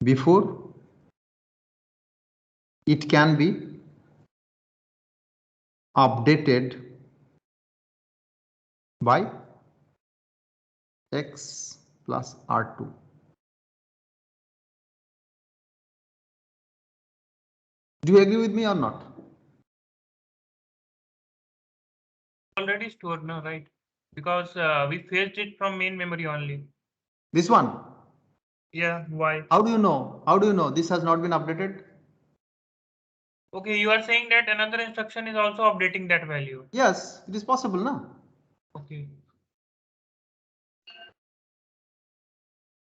before it can be updated by X plus R2. Do you agree with me or not? Already stored now, right? Because we fetched it from main memory only. This one? Yeah, why? How do you know? How do you know this has not been updated? Okay, you are saying that another instruction is also updating that value. Yes, it is possible, no? Okay.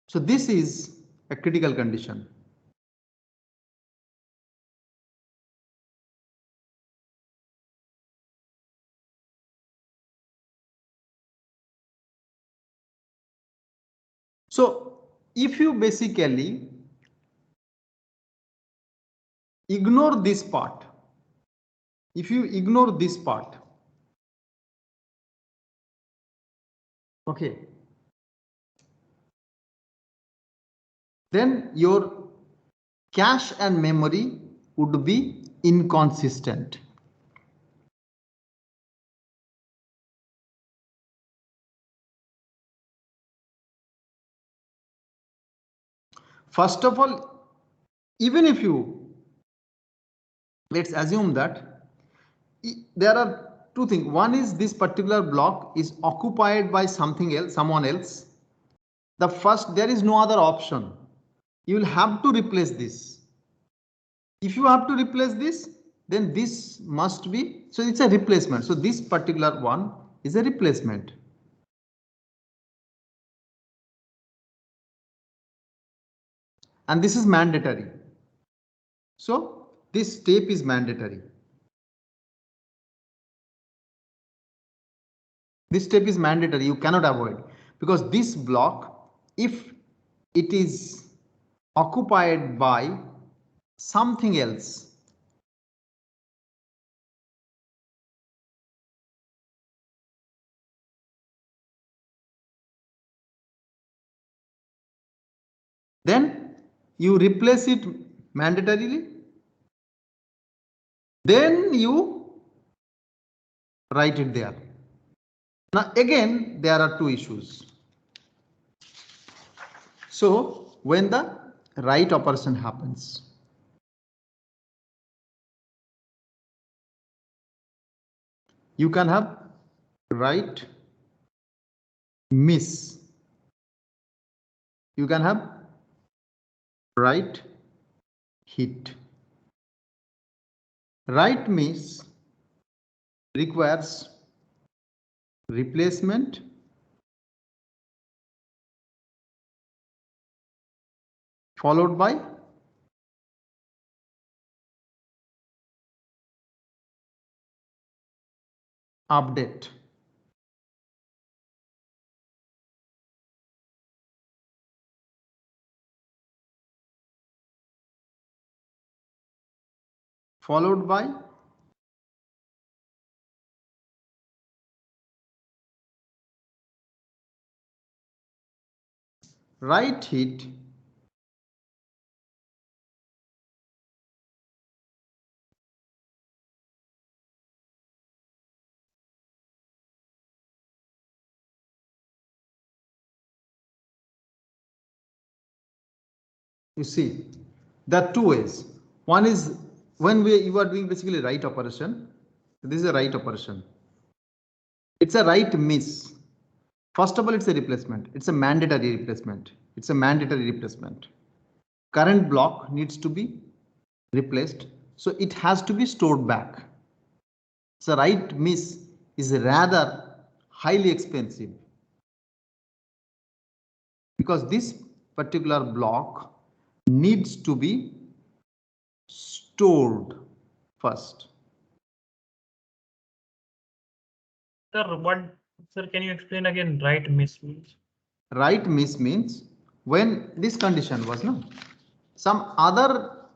So this is a critical condition. So if you basically ignore this part, if you ignore this part, okay, then your cache and memory would be inconsistent. First of all, even if you, let's assume that there are two things. One is this particular block is occupied by something else, someone else. The first, there is no other option. You will have to replace this. If you have to replace this, then this must be, so it's a replacement. So this particular one is a replacement. And this is mandatory. So this step is mandatory. This step is mandatory, you cannot avoid. because this block, if it is occupied by something else, then you replace it mandatorily, then you write it there. Now again, there are two issues. So when the write operation happens, you can have write miss, you can have write hit. Write miss requires replacement followed by update. Followed by write hit You see, there are two ways. One is when you are doing basically write operation. This is a write operation. It's a write miss. First of all, it's a replacement. It's a mandatory replacement. It's a mandatory replacement. Current block needs to be replaced, so it has to be stored back. So write miss is rather highly expensive because this particular block needs to be stored first. Sir, can you explain again write miss means? Write miss means when this condition was no, some other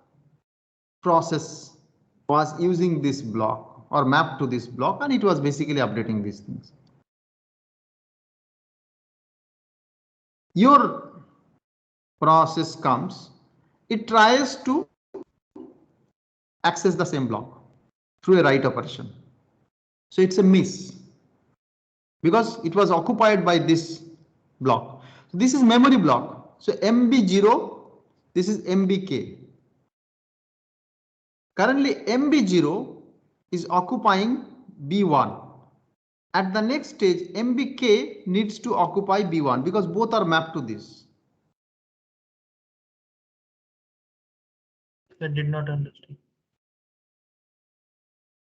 process was using this block or mapped to this block and it was basically updating these things. Your process comes, it tries to access the same block through a write operation. So it's a miss because it was occupied by this block. So this is memory block. So MB0, this is MBK. Currently MB0 is occupying B1. At the next stage, MBK needs to occupy B1 because both are mapped to this. I did not understand.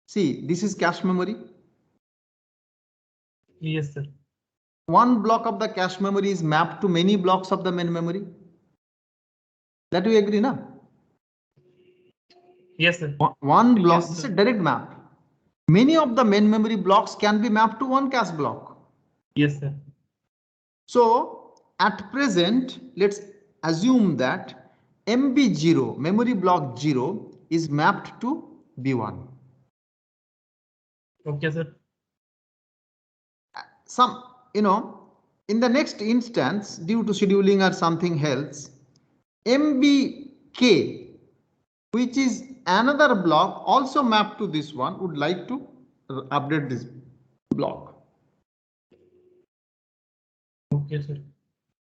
See, this is cache memory. Yes, sir. One block of the cache memory is mapped to many blocks of the main memory. That we agree, na? Yes, sir. One block, Yes, this is sir. a direct map. Many of the main memory blocks can be mapped to one cache block. Yes, sir. So at present, let's assume that MB0, memory block 0, is mapped to B1. Okay, sir. Some, in the next instance, due to scheduling or something else, MBK, which is another block also mapped to this one, would like to update this block. Okay, sir.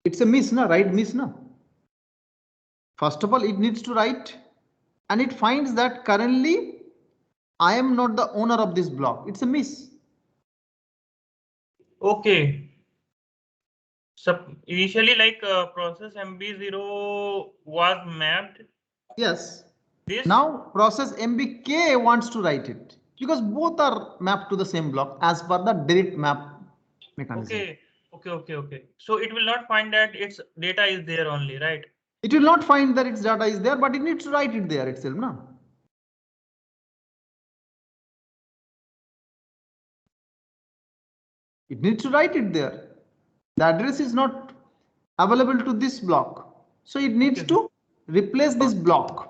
It's a miss, na? Right miss, na? First of all, it needs to write and it finds that currently I am not the owner of this block. It's a miss. Okay. So initially, like process MB0 was mapped. Yes. This Now process MBK wants to write it because both are mapped to the same block as per the direct map mechanism. Okay. So it will not find that its data is there only, right? It will not find that its data is there, but it needs to write it there itself, no? It needs to write it there. The address is not available to this block. So it needs to replace this block.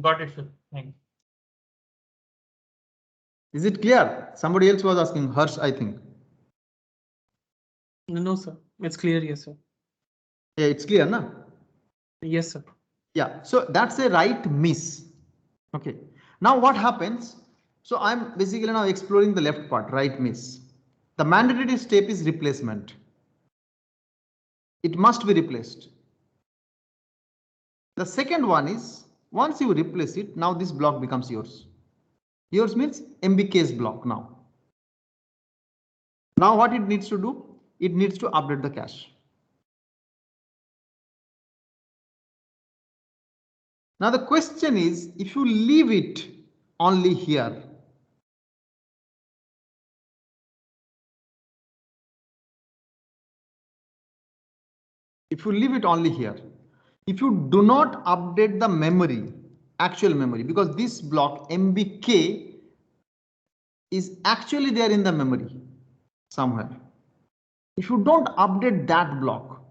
Got it, sir. Thanks. Is it clear? Somebody else was asking, Harsh, I think. No, sir. It's clear. Yes, sir. Yeah, it's clear, na? Yes, sir. Yeah, so that's a right miss. Okay. Now what happens? So I'm basically now exploring the left part, right miss. The mandatory step is replacement. It must be replaced. The second one is once you replace it, now this block becomes yours. Yours means MBK's block now. Now what it needs to do? It needs to update the cache. Now the question is, if you leave it only here, if you leave it only here, if you do not update the memory, actual memory, because this block MBK is actually there in the memory somewhere. If you don't update that block,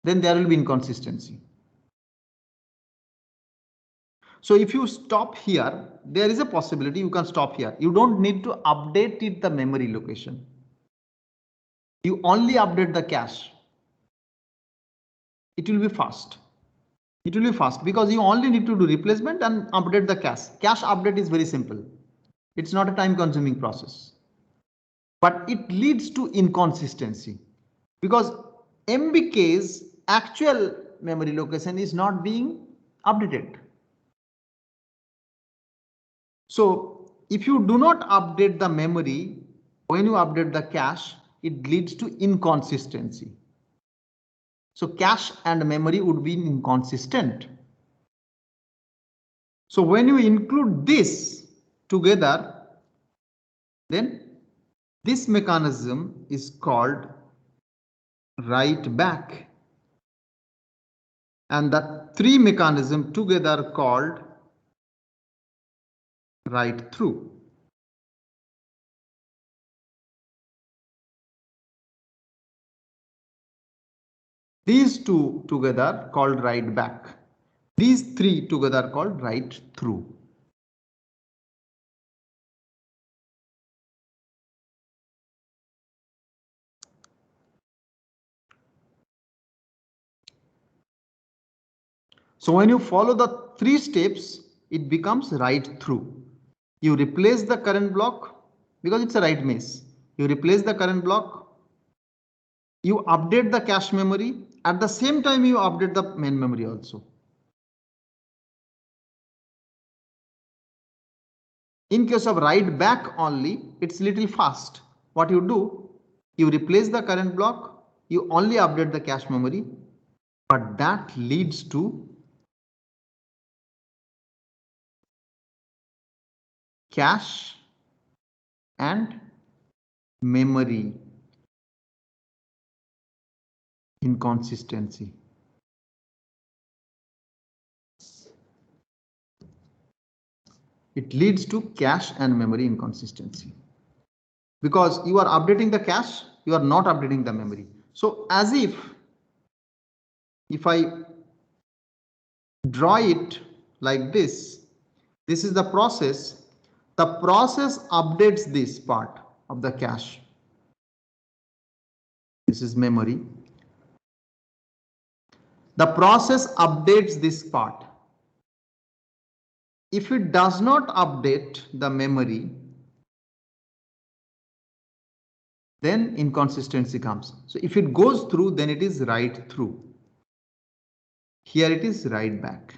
then there will be inconsistency. So if you stop here, there is a possibility you can stop here. You don't need to update it the memory location. You only update the cache. It will be fast. It will be fast because you only need to do replacement and update the cache. Cache update is very simple. It's not a time consuming process. But it leads to inconsistency because MBK's actual memory location is not being updated. So if you do not update the memory, when you update the cache, it leads to inconsistency. So cache and memory would be inconsistent. So when you include this together, then this mechanism is called write back. And the three mechanisms together called write through. These two together called write back. These three together called write through. So when you follow the three steps, it becomes write through. You replace the current block because it's a write miss. You replace the current block. You update the cache memory. At the same time, you update the main memory also. In case of write back only, it's little fast. What you do, you replace the current block, you only update the cache memory, but that leads to cache and memory inconsistency. It leads to cache and memory inconsistency because you are updating the cache, you are not updating the memory. So as if I draw it like this is the process. The process updates this part of the cache. This is memory. The process updates this part. If it does not update the memory, then inconsistency comes. So if it goes through, then it is write through. Here it is write back.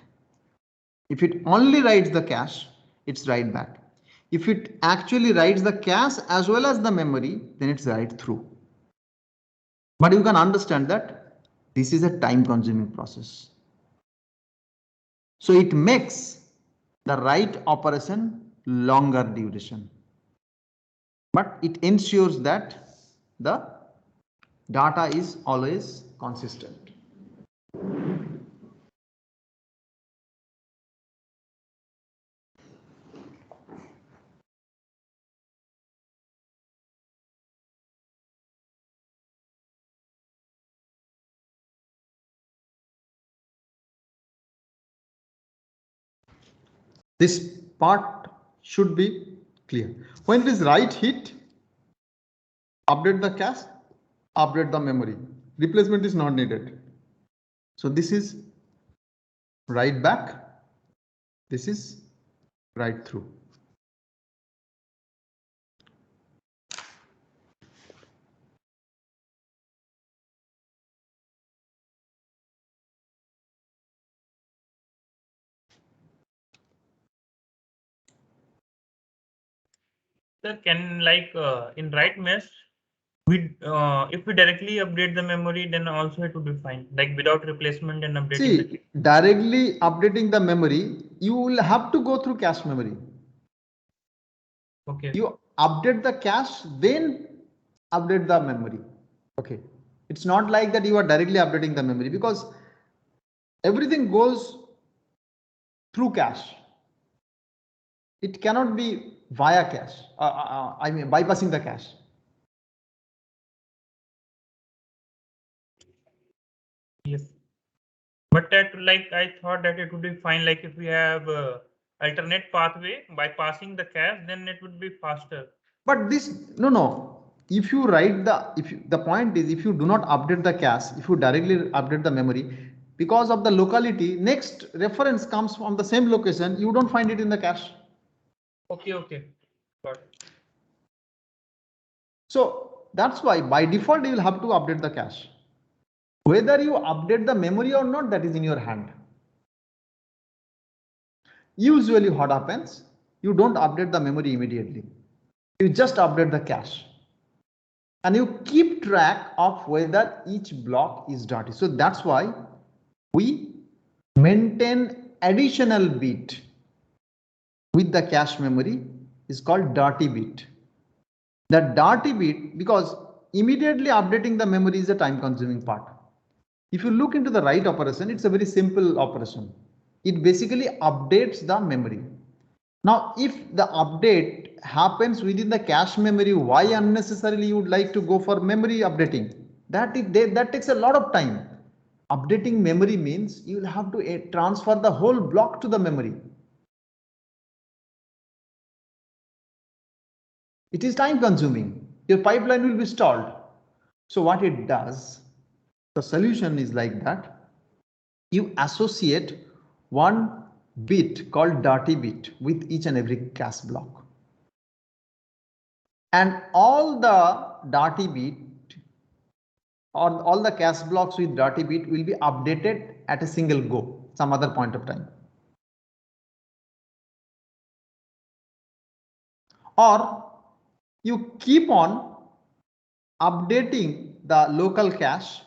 If it only writes the cache, it's write back. If it actually writes the cache as well as the memory, then it's write through. But you can understand that this is a time consuming process. So it makes the write operation longer duration. But it ensures that the data is always consistent. This part should be clear. When it is write hit, update the cache, update the memory. Replacement is not needed. So this is write back. This is write through. Sir, can like in write mesh, we if we directly update the memory, then also it would be fine. Like without replacement and updating. See, directly updating the memory, you will have to go through cache memory. Okay. You update the cache, then update the memory. Okay. It's not like that you are directly updating the memory, because everything goes through cache. It cannot be via cache. I mean, bypassing the cache. Yes. But that, like, I thought that it would be fine. Like if we have alternate pathway by passing the cache, then it would be faster. But this, no. If you write the point is, if you do not update the cache, if you directly update the memory, because of the locality, next reference comes from the same location, you don't find it in the cache. Okay. Got it. So that's why by default you will have to update the cache. Whether you update the memory or not, that is in your hand. Usually what happens, you don't update the memory immediately. You just update the cache. And you keep track of whether each block is dirty. So that's why we maintain additional bit with the cache memory is called dirty bit. The dirty bit, because immediately updating the memory is a time consuming part. If you look into the write operation, it's a very simple operation. It basically updates the memory. Now, if the update happens within the cache memory, why unnecessarily you would like to go for memory updating? That takes a lot of time. Updating memory means you will have to transfer the whole block to the memory. It is time consuming. Your pipeline will be stalled. So what it does, the solution is like that. You associate one bit called dirty bit with each and every cache block. And all the dirty bit or all the cache blocks with dirty bit will be updated at a single go, some other point of time. Or you keep on updating the local cache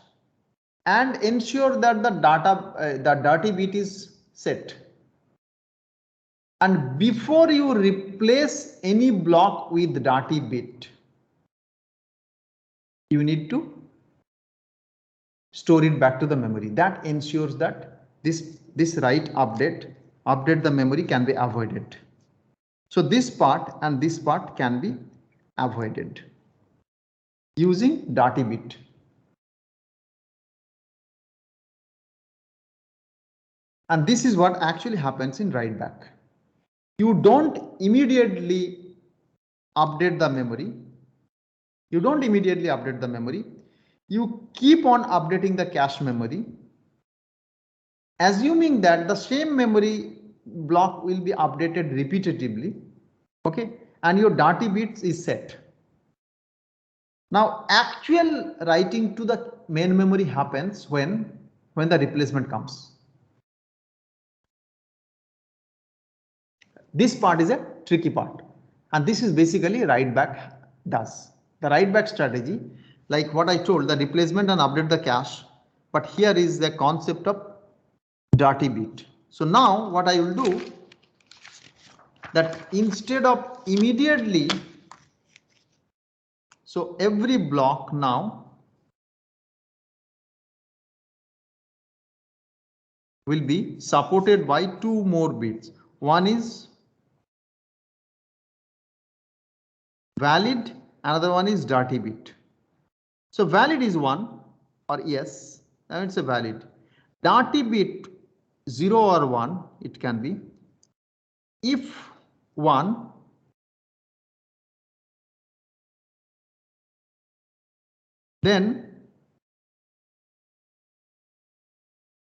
and ensure that the dirty bit is set. And before you replace any block with dirty bit, you need to store it back to the memory. That ensures that this write update the memory can be avoided. So this part and this part can be avoided using dirty bit. And this is what actually happens in write back. You don't immediately update the memory. You don't immediately update the memory. You keep on updating the cache memory, assuming that the same memory block will be updated repetitively. Okay, and your dirty bits is set. Now, actual writing to the main memory happens when the replacement comes. This part is a tricky part, and this is basically write back does. The write back strategy, like what I told, the replacement and update the cache, but here is the concept of dirty bit. So now what I will do, that instead of immediately, so every block now will be supported by two more bits. One is valid, another one is dirty bit. So valid is 1 or yes, and it's a valid. Dirty bit 0 or 1, it can be if 1, then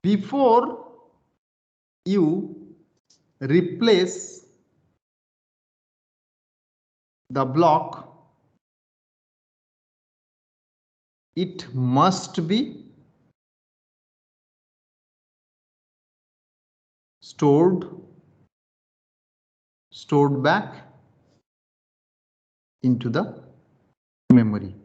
before you replace the block, it must be stored back into the memory.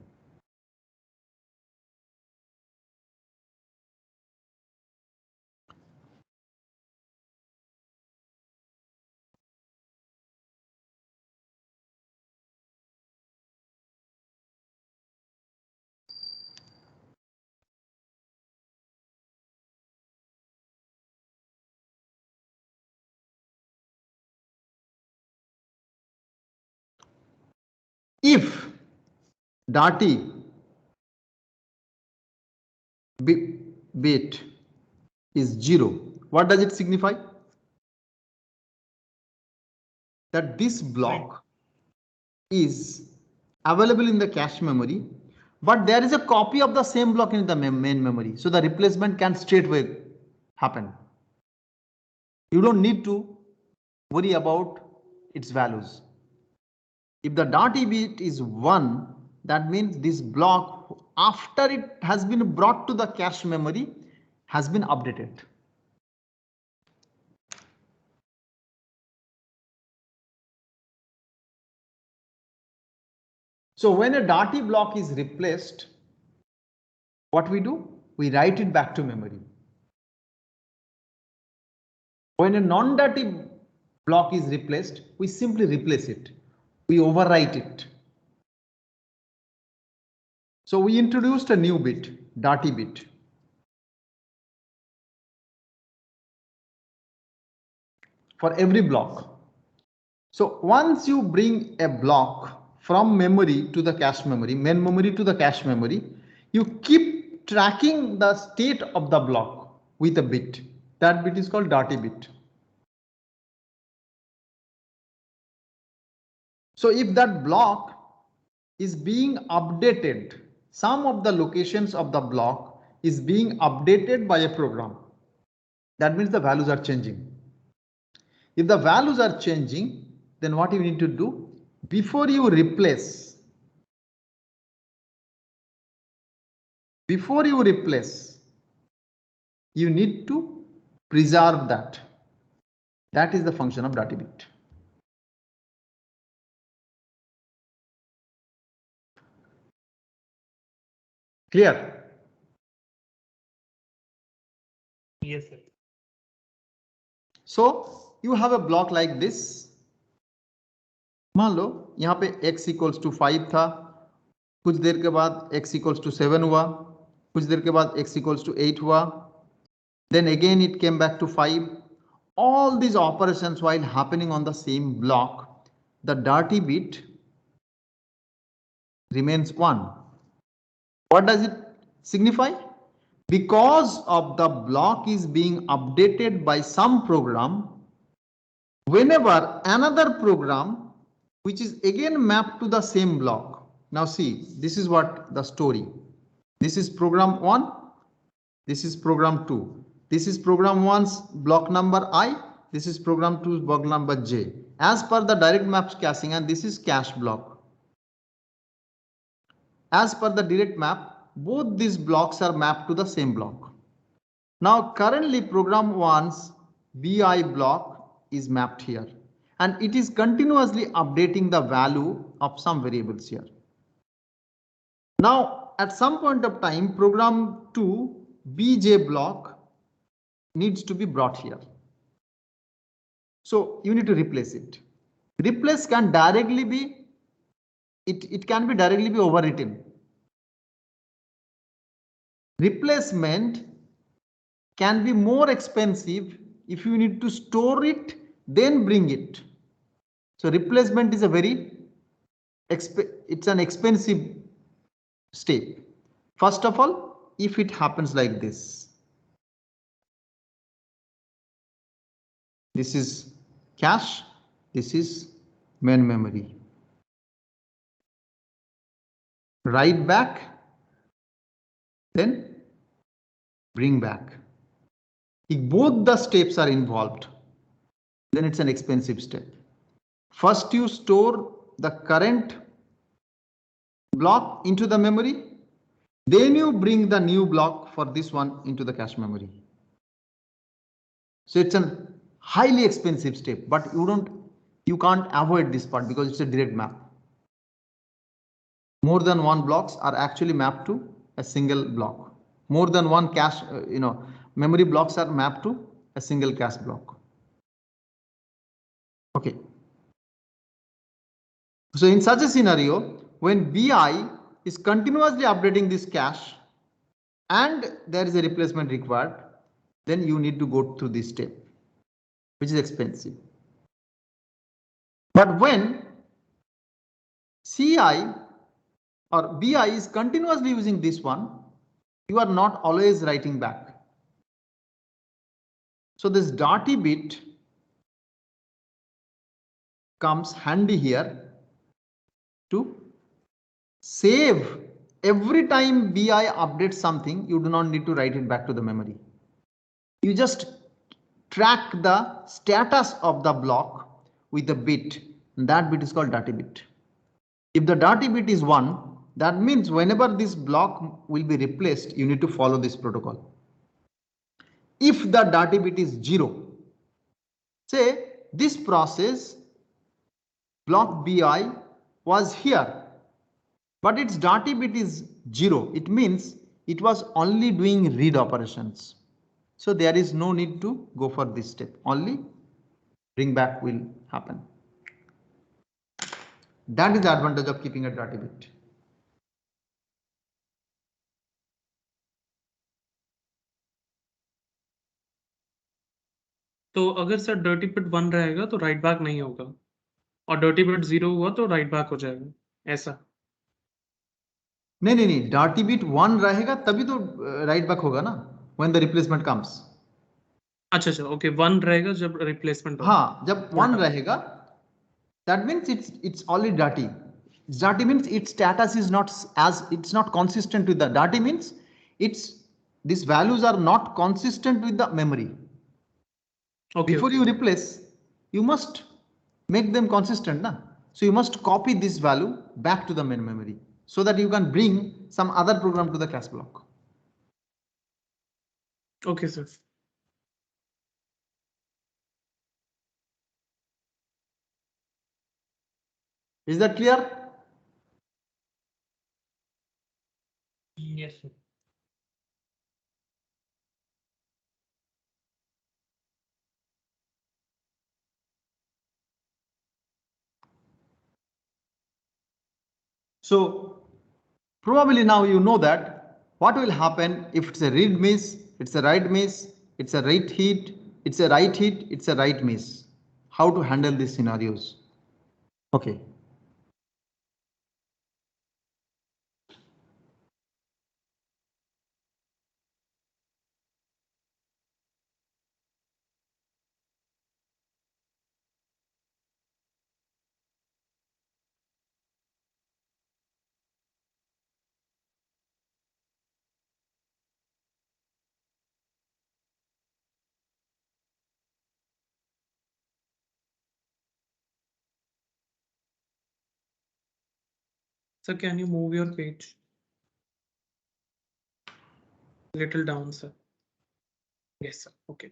If DATI bit is 0, what does it signify? That this block is available in the cache memory, but there is a copy of the same block in the main memory, so the replacement can straightway happen. You don't need to worry about its values. If the DATI bit is 1, that means this block, after it has been brought to the cache memory, has been updated. So when a DATI block is replaced, what we do? We write it back to memory. When a non-DATI block is replaced, we simply replace it. We overwrite it. So we introduced a new bit, DATI bit. For every block. So once you bring a block from memory to the cache memory, main memory to the cache memory, you keep tracking the state of the block with a bit. That bit is called DATI bit. So if that block is being updated, some of the locations of the block is being updated by a program. That means the values are changing. If the values are changing, then what you need to do? Before you replace, you need to preserve that. That is the function of DATI bit. Clear? Yes, sir. So you have a block like this. मान लो यहाँ पे x equals to 5 था, कुछ देर के बाद x equals to 7 हुआ, कुछ देर के बाद x equals to 8 हुआ, then again it came back to 5. All these operations while happening on the same block, the DATI bit remains 1. What does it signify? Because of the block is being updated by some program, whenever another program which is again mapped to the same block. Now see, this is what the story. This is program 1. This is program 2. This is program 1's block number I. This is program 2's block number J. As per the direct maps caching, and this is cache block. As per the direct map, both these blocks are mapped to the same block. Now currently program 1's BI block is mapped here, and it is continuously updating the value of some variables here. Now at some point of time, program 2 BJ block needs to be brought here. So you need to replace it. Replace can directly be, it can be directly be overwritten. Replacement can be more expensive if you need to store it, then bring it. So replacement is a it's an expensive step. First of all, if it happens like this, this is cache, This is main memory. Write back, then bring back. If both the steps are involved, then it's an expensive step. First, you store the current block into the memory. Then you bring the new block for this one into the cache memory. So it's a highly expensive step, but you can't avoid this part because it's a direct map. More than one blocks are actually mapped to a single block. More than one cache, memory blocks are mapped to a single cache block. Okay. So in such a scenario, when BI is continuously updating this cache and there is a replacement required, then you need to go through this step, which is expensive. But when CI or BI is continuously using this one, you are not always writing back. So this Darty bit comes handy here to save. Every time BI updates something, you do not need to write it back to the memory. You just track the status of the block with a bit, and that bit is called Darty bit. If the Darty bit is 1, that means whenever this block will be replaced, you need to follow this protocol. If the Darty bit is 0, say this process block BI was here, but its Darty bit is 0. It means it was only doing read operations. So there is no need to go for this step. Only bring back will happen. That is the advantage of keeping a Darty bit. तो अगर sir dirty bit 1 रहेगा तो right back नहीं होगा और dirty bit 0 हुआ तो right back हो जाएगा, ऐसा? नहीं, Darty bit 1 रहेगा तभी तो राइट बैक होगा ना, when the replacement comes. अच्छा, ओके, 1 रहेगा जब रिप्लेसमेंट होगा. हाँ, जब 1 रहेगा, that means it's already Darty. Darty means its status is it's not consistent with the Darty means these values are not consistent with the memory. Okay. Before you replace, you must make them consistent, na? So you must copy this value back to the main memory so that you can bring some other program to the cache block. Okay, sir. Is that clear? Yes, sir. So probably now you know that what will happen if it's a read miss, it's a write miss, it's a write hit, it's a write hit, it's a write miss. How to handle these scenarios? Okay. Sir, can you move your page little down, sir? Yes, sir. Okay.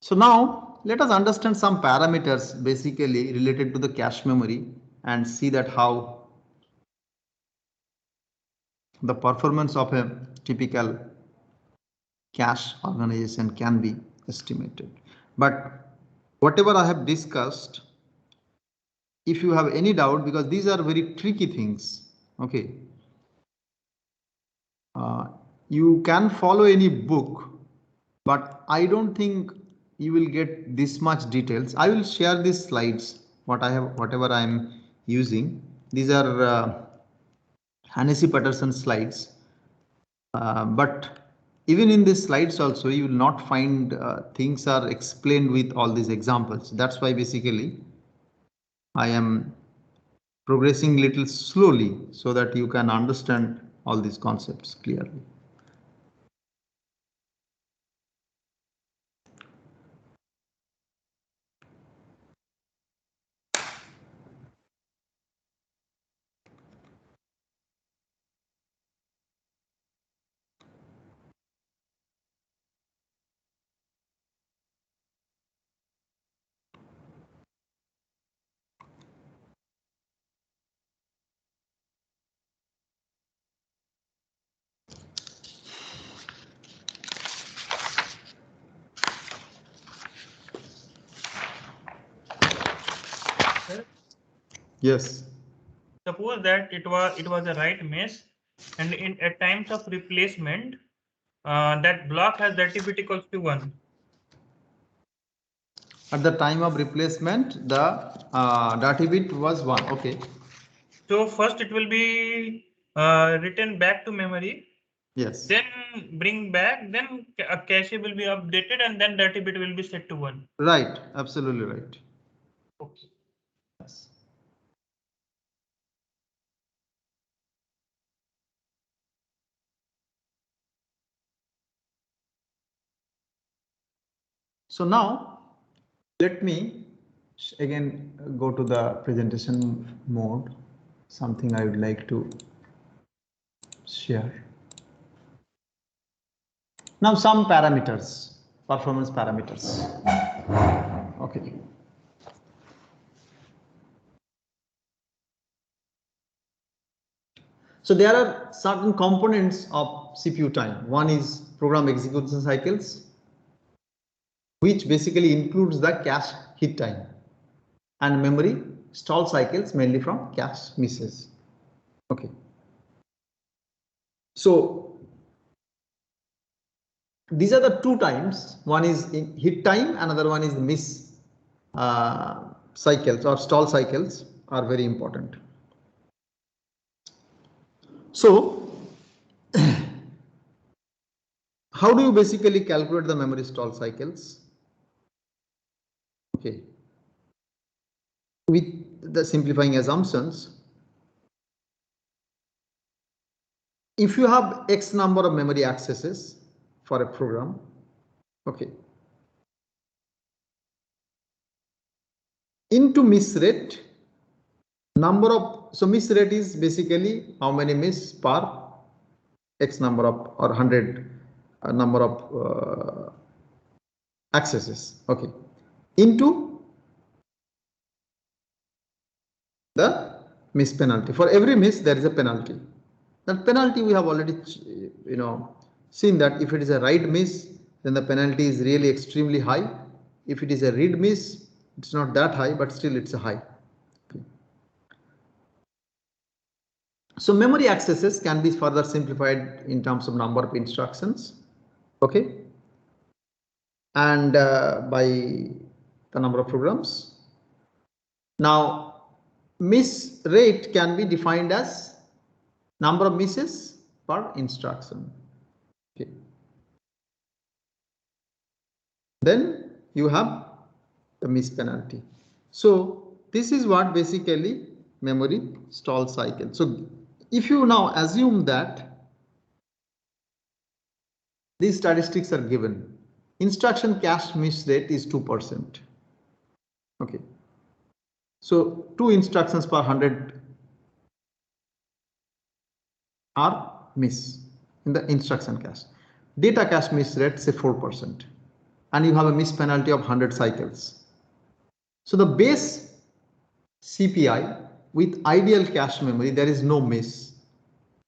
So now let us understand some parameters basically related to the cache memory and see that how the performance of a typical cache organization can be estimated. But whatever I have discussed, if you have any doubt, because these are very tricky things. Okay. You can follow any book, but I don't think you will get this much details. I will share these slides, whatever I am using. These are Hannessy Patterson slides. But even in these slides also, you will not find things are explained with all these examples. That's why basically I am progressing little slowly so that you can understand all these concepts clearly. Yes. Suppose that it was a right miss, and at times of replacement, that block has dirty bit equals to 1. At the time of replacement, the dirty bit was 1. Okay. So first it will be written back to memory. Yes. Then bring back, then a cache will be updated, and then dirty bit will be set to 1. Right. Absolutely right. Okay. Yes. So now let me again go to the presentation mode, something I would like to share. Now some parameters, performance parameters. Okay. So there are certain components of CPU time. One is program execution cycles, which basically includes the cache hit time, and memory stall cycles, mainly from cache misses. Okay. So these are the two times. One is in hit time, another one is miss cycles or stall cycles are very important. So how do you basically calculate the memory stall cycles? Okay. With the simplifying assumptions, if you have X number of memory accesses for a program, okay, into miss rate, number of, so miss rate is basically how many miss per X number of or 100 number of accesses, okay, into the miss penalty. For every miss there is a penalty. That penalty we have already seen that if it is a write miss, then the penalty is really extremely high. If it is a read miss, it's not that high, but still it's a high. Okay. So memory accesses can be further simplified in terms of number of instructions, okay, and by the number of programs. Now miss rate can be defined as number of misses per instruction. Okay. Then you have the miss penalty. So this is what basically memory stall cycle. So if you now assume that these statistics are given, instruction cache miss rate is 2%. Okay. So 2 instructions per 100 are miss in the instruction cache. Data cache miss rate say 4%, and you have a miss penalty of 100 cycles. So the base CPI with ideal cache memory, there is no miss.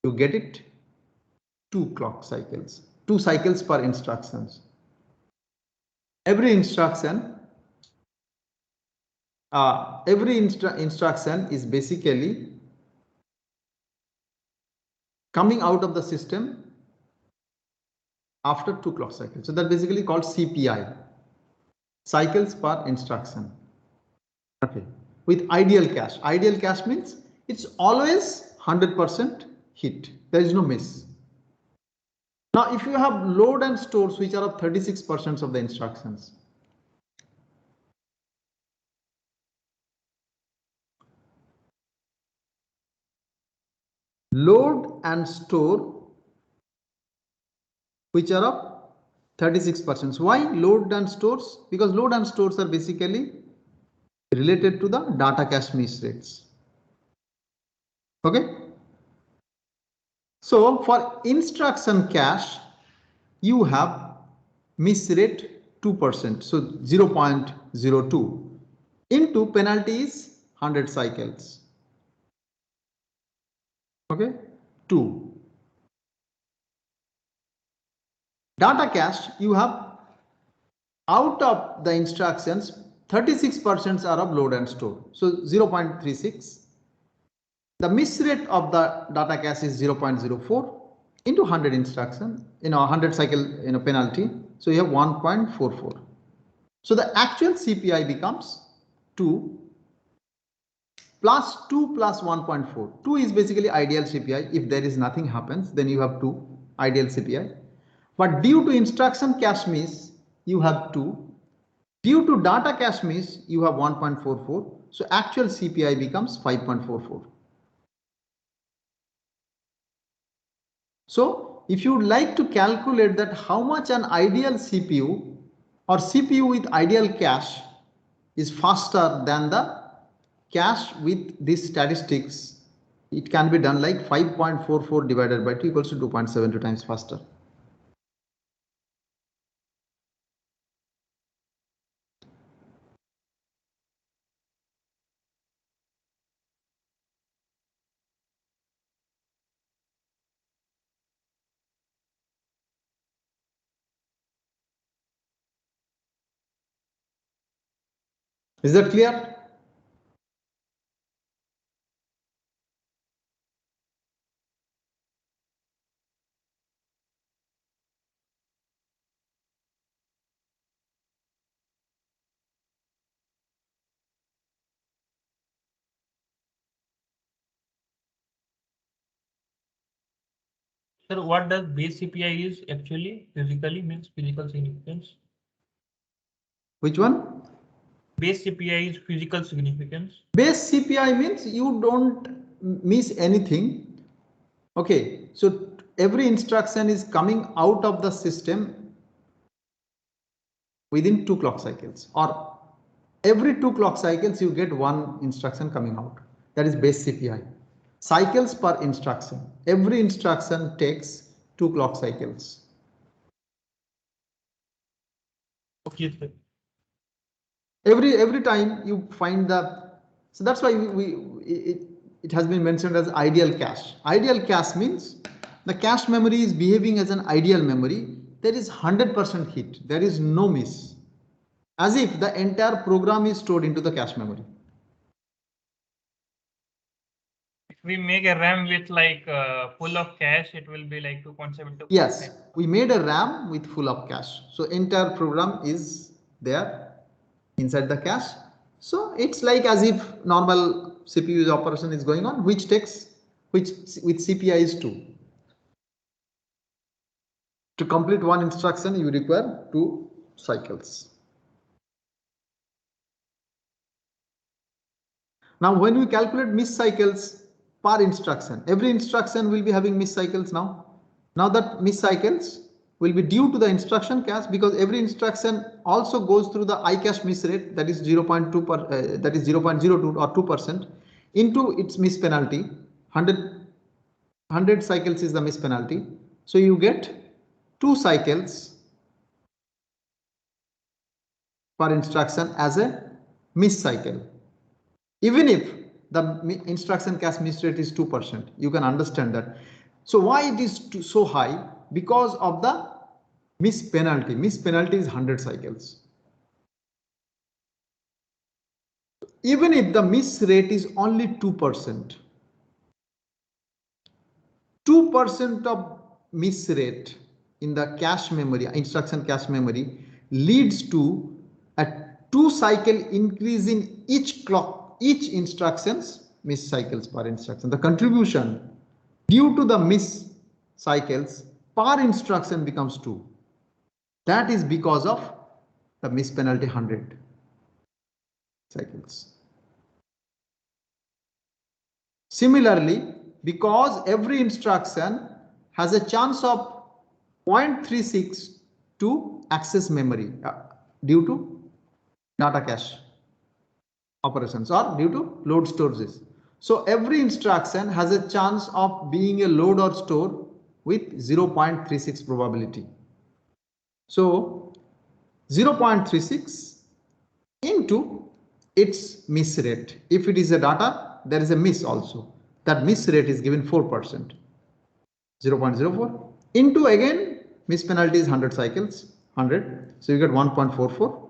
You get it 2 clock cycles, 2 cycles per instructions. Every instruction every instruction is basically coming out of the system after 2 clock cycles. So that basically called CPI, cycles per instruction. Okay. With ideal cache. Ideal cache means it's always 100% hit. There is no miss. Now, if you have load and stores, which are of 36% of the instructions, load and store, which are of 36%. Why load and stores? Because load and stores are basically related to the data cache miss rates. Okay. So for instruction cache, you have miss rate 2%. So 0.02 into penalty is 100 cycles. Okay. 2. Data cache, you have out of the instructions, 36% are of load and store. So 0.36. The miss rate of the data cache is 0.04 into 100 instruction, 100 cycle, penalty. So you have 1.44. So the actual CPI becomes 2 plus 2 plus 1.4. 2 is basically ideal CPI. If there is nothing happens, then you have 2 ideal CPI. But due to instruction cache miss, you have 2. Due to data cache miss, you have 1.44. So actual CPI becomes 5.44. So if you would like to calculate that how much an ideal CPU or CPU with ideal cache is faster than the cache with these statistics, it can be done like 5.44 divided by 2 equals to 2.72 times faster. Is that clear? Sir, what does base CPI is actually? Physically means physical significance. Which one? Base CPI is physical significance. Base CPI means you don't miss anything. Okay, so every instruction is coming out of the system within 2 clock cycles, or every 2 clock cycles you get one instruction coming out. That is base CPI. Cycles per instruction. Every instruction takes 2 clock cycles. Okay, sir. Every time you find so that's why it has been mentioned as ideal cache. Ideal cache means the cache memory is behaving as an ideal memory. There is 100% hit. There is no miss. As if the entire program is stored into the cache memory. If we make a RAM with like full of cache, it will be like 2.72. Yes, we made a RAM with full of cache. So entire program is there inside the cache. So it's like as if normal CPU operation is going on, which with CPI is 2. To complete one instruction, you require 2 cycles. Now, when we calculate miss cycles per instruction, every instruction will be having miss cycles now. Now that miss cycles will be due to the instruction cache, because every instruction also goes through the iCache miss rate, that is 0.2 per, that is 0.02 or 2% into its miss penalty. 100 cycles is the miss penalty. So you get 2 cycles per instruction as a miss cycle. Even if the instruction cache miss rate is 2%, you can understand that. So why it is so high? Because of the miss penalty. Miss penalty is 100 cycles. even if the miss rate is only 2%, 2% of miss rate in the cache memory, instruction cache memory, leads to a 2-cycle increase in each instruction's miss cycles per instruction. The contribution due to the miss cycles per instruction becomes 2. That is because of the miss penalty 100 cycles. Similarly, because every instruction has a chance of 0.36 to access memory due to data cache operations or due to load stores. So every instruction has a chance of being a load or store with 0.36 probability. So 0.36 into its miss rate. If it is a data, there is a miss also. That miss rate is given 4%. 0.04 into again miss penalty is 100 cycles, 100. So you get 1.44.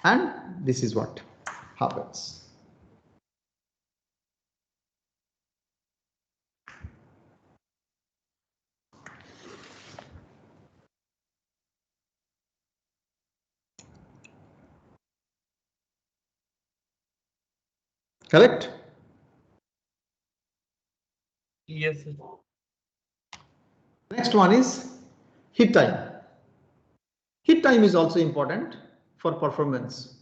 And this is what happens. Correct? Yes. Next one is hit time. Hit time is also important for performance.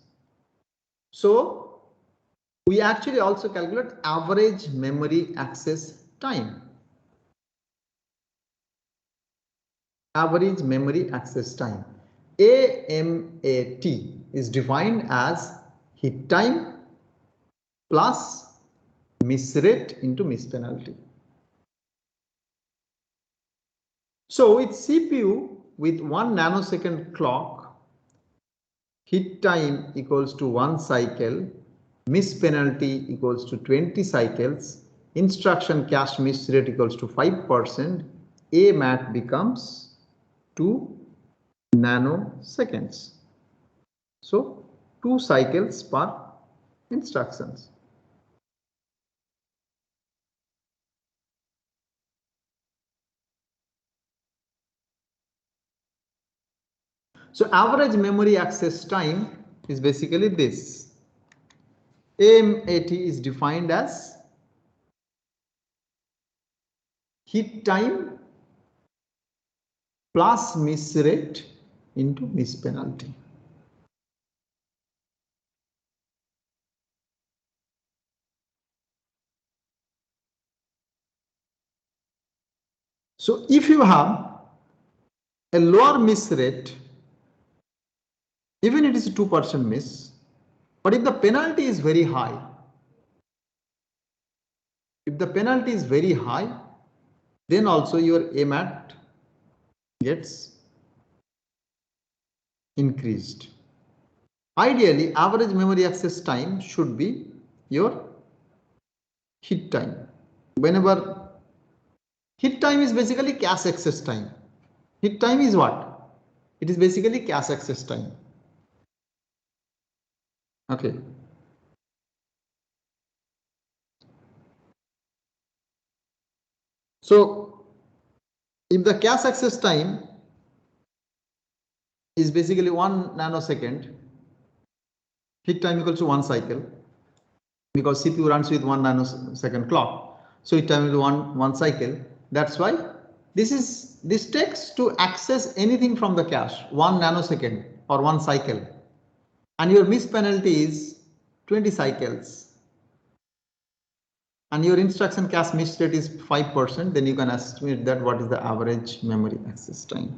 So we actually also calculate average memory access time. Average memory access time. AMAT is defined as hit time plus miss rate into miss penalty. So with CPU with 1 nanosecond clock, hit time equals to 1 cycle, miss penalty equals to 20 cycles, instruction cache miss rate equals to 5%, AMAT becomes 2 nanoseconds. So 2 cycles per instructions. So average memory access time is basically this. AMAT is defined as hit time plus miss rate into miss penalty. So if you have a lower miss rate, even it is a 2% miss, but if the penalty is very high, then also your AMAT gets increased. Ideally, average memory access time should be your hit time. Whenever hit time is basically cache access time. Hit time is what? It is basically cache access time. Okay. So if the cache access time is basically 1 nanosecond, hit time equals to 1 cycle, because CPU runs with 1 nanosecond clock. So hit time is one cycle. That's why this takes to access anything from the cache 1 nanosecond or 1 cycle, and your miss penalty is 20 cycles. And your instruction cache miss rate is 5%, then you can estimate that what is the average memory access time.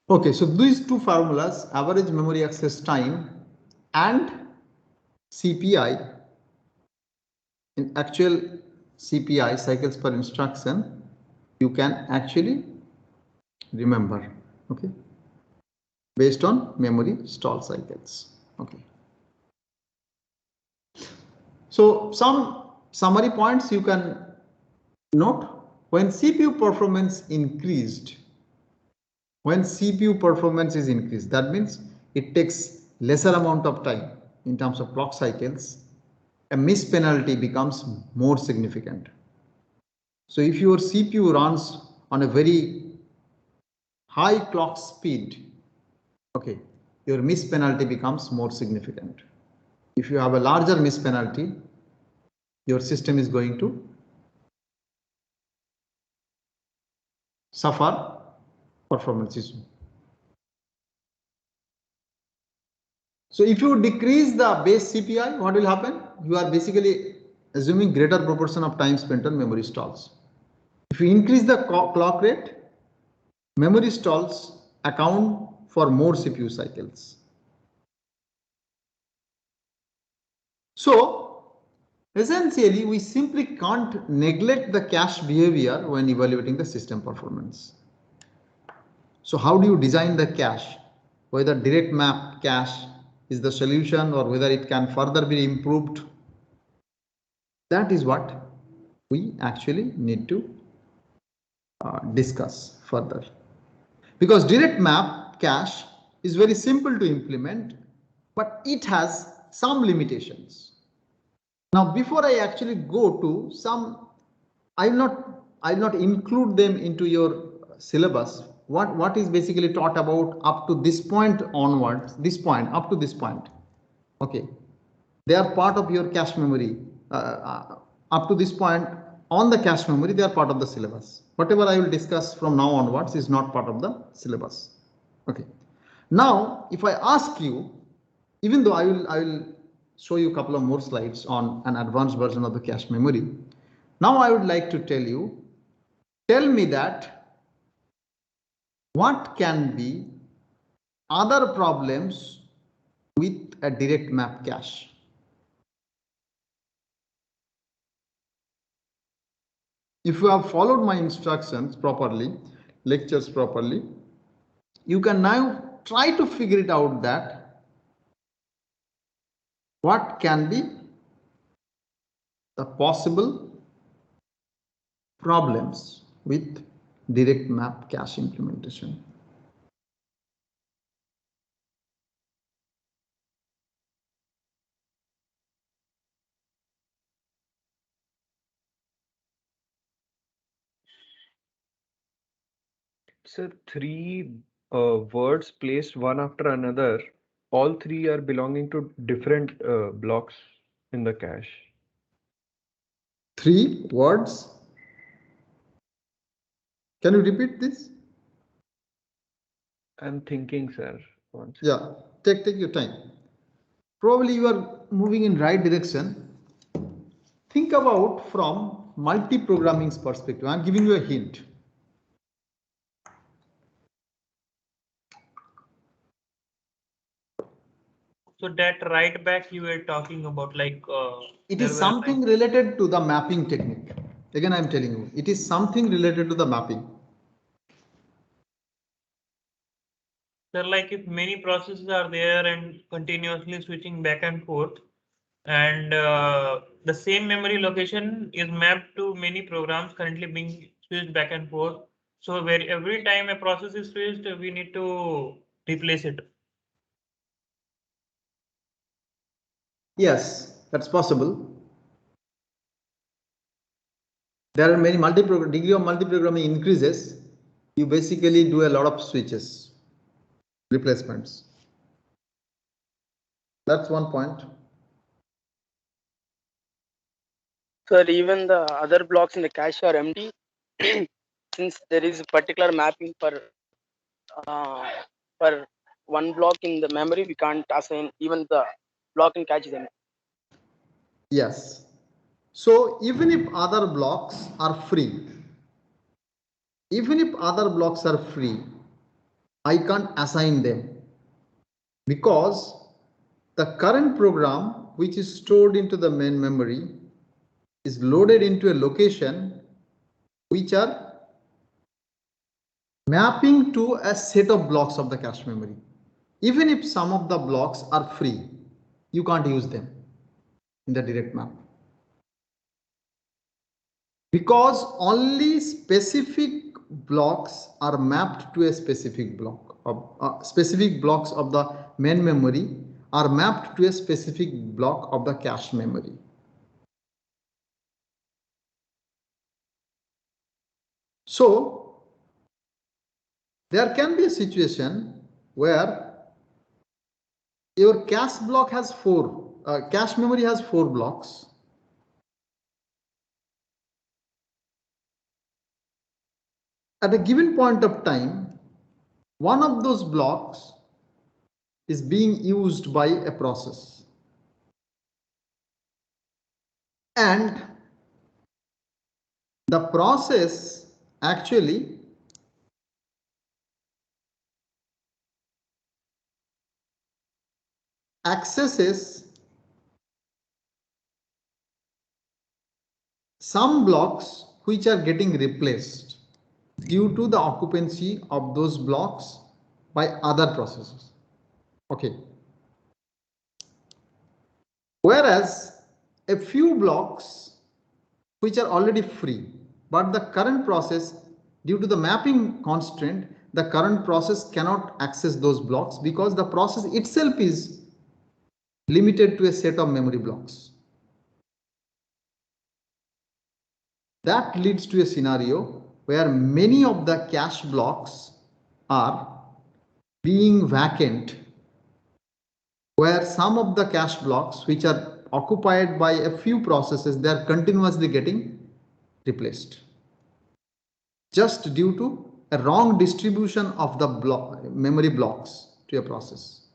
Okay, so these two formulas, average memory access time and CPI, in actual CPI, cycles per instruction, you can actually remember, okay, based on memory stall cycles. Okay. So some summary points you can note. When CPU performance increased, when CPU performance is increased, that means it takes lesser amount of time in terms of clock cycles, a miss penalty becomes more significant. So if your CPU runs on a very high clock speed, okay, your miss penalty becomes more significant. If you have a larger miss penalty, your system is going to suffer performance issue. So if you decrease the base CPI, what will happen? You are basically assuming greater proportion of time spent on memory stalls. If you increase the clock rate, memory stalls account for more CPU cycles. So essentially, we simply can't neglect the cache behavior when evaluating the system performance. So how do you design the cache? Whether direct map cache is the solution or whether it can further be improved, that is what we actually need to discuss further. Because direct map cache is very simple to implement, but it has some limitations. Now, before I actually go to some, I'll not include them into your syllabus. What is basically taught about up to this point onwards, this point up to this point. Okay, they are part of your cache memory. Up to this point on the cache memory, they are part of the syllabus. Whatever I will discuss from now onwards is not part of the syllabus. Okay. Now, if I ask you, even though I will show you a couple of more slides on an advanced version of the cache memory. Now I would like to tell me that what can be other problems with a direct map cache. If you have followed my instructions properly, lectures properly, you can now try to figure it out that what can be the possible problems with direct map cache implementation. So three words placed one after another, all three are belonging to different blocks in the cache. 3 words. Can you repeat this? I'm thinking, sir. Yeah, take your time. Probably you are moving in right direction. Think about from multi-programming's perspective. I'm giving you a hint. So that write back you were talking about, like it is something related to the mapping technique. Again, I'm telling you, it is something related to the mapping. So like if many processes are there and continuously switching back and forth, and the same memory location is mapped to many programs currently being switched back and forth. So where every time a process is switched, we need to replace it. Yes, that's possible. There are many degree of multi-programming increases. You basically do a lot of switches, replacements. That's one point. Sir, even the other blocks in the cache are empty since there is a particular mapping for one block in the memory. We can't assign even the block in cache is empty. Yes. So even if other blocks are free, I can't assign them because the current program which is stored into the main memory is loaded into a location which are mapping to a set of blocks of the cache memory. Even if some of the blocks are free, you can't use them in the direct map, because only specific blocks are mapped to a specific block of specific blocks of the main memory are mapped to a specific block of the cache memory. So there can be a situation where your cache block has cache memory has 4 blocks. At a given point of time, one of those blocks is being used by a process, and the process actually accesses some blocks which are getting replaced due to the occupancy of those blocks by other processes. Okay. Whereas a few blocks which are already free, but the current process, due to the mapping constraint, the current process cannot access those blocks because the process itself is limited to a set of memory blocks. That leads to a scenario where many of the cache blocks are being vacant, where some of the cache blocks which are occupied by a few processes, they are continuously getting replaced just due to a wrong distribution of the memory blocks to a process.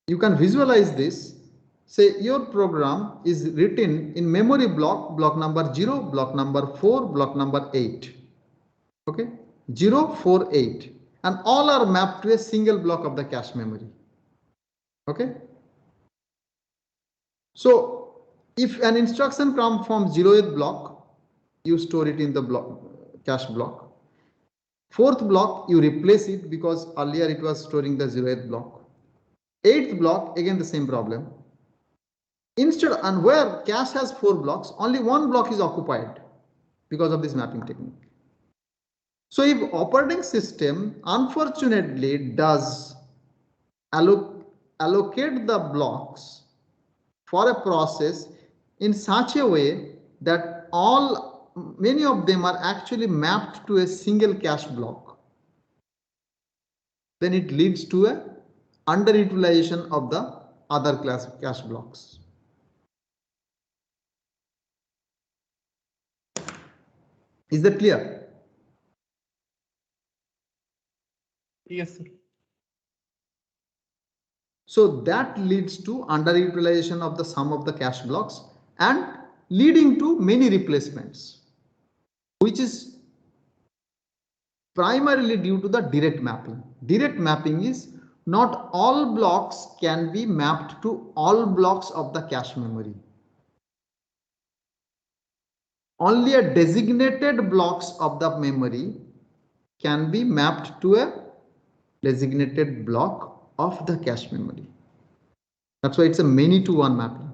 You can visualize this. Say your program is written in memory block number 0, block number 4, block number 8. Okay, 0, 4, 8, and all are mapped to a single block of the cache memory. Okay. So if an instruction comes from 0th block, you store it in the cache block. 4th block, you replace it because earlier it was storing the 0th block. 8th block, again the same problem. Instead, and where cache has 4 blocks, only 1 block is occupied because of this mapping technique. So if operating system unfortunately does allocate the blocks for a process in such a way that many of them are actually mapped to a single cache block, then it leads to a underutilization of the other cache blocks. Is that clear? Yes, sir. So that leads to underutilization of the sum of the cache blocks and leading to many replacements, which is primarily due to the direct mapping. Direct mapping is not all blocks can be mapped to all blocks of the cache memory. Only a designated blocks of the memory can be mapped to a designated block of the cache memory. That's why it's a many-to-one mapping.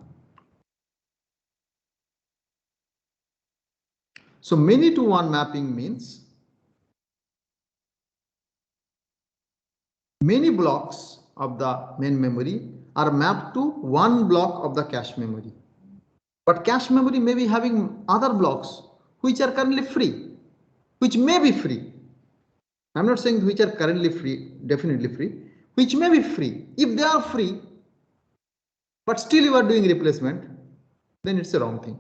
So many-to-one mapping means many blocks of the main memory are mapped to one block of the cache memory. But cache memory may be having other blocks which are currently free, which may be free. I'm not saying which are currently free, definitely free, which may be free. If they are free, but still you are doing replacement, then it's a wrong thing.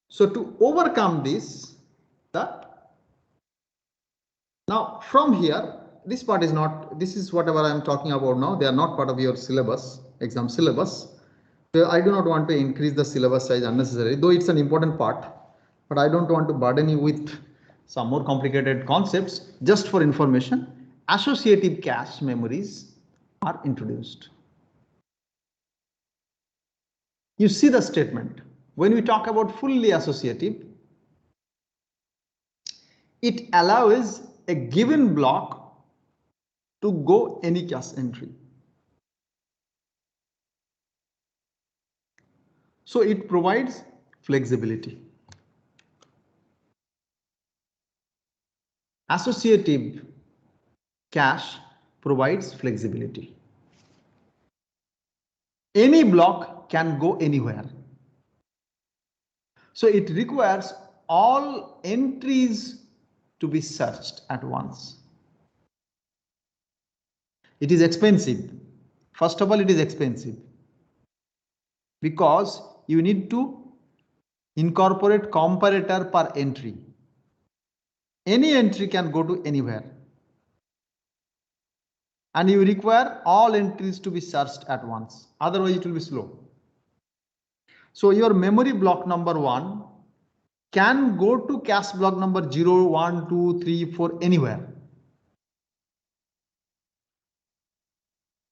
So to overcome this, now from here, this part is not, this is whatever I'm talking about now, they are not part of your syllabus, exam syllabus. So I do not want to increase the syllabus size unnecessarily, though it's an important part. but I don't want to burden you with some more complicated concepts. Just for information, associative cache memories are introduced. You see the statement. When we talk about fully associative, it allows a given block to go any cache entry. So it provides flexibility. Associative cache provides flexibility. Any block can go anywhere. So it requires all entries to be searched at once. It is expensive. First of all, it is expensive because you need to incorporate comparator per entry. Any entry can go to anywhere. And you require all entries to be searched at once. Otherwise, it will be slow. So your memory block number 1 can go to cache block number 0, 1, 2, 3, 4, anywhere.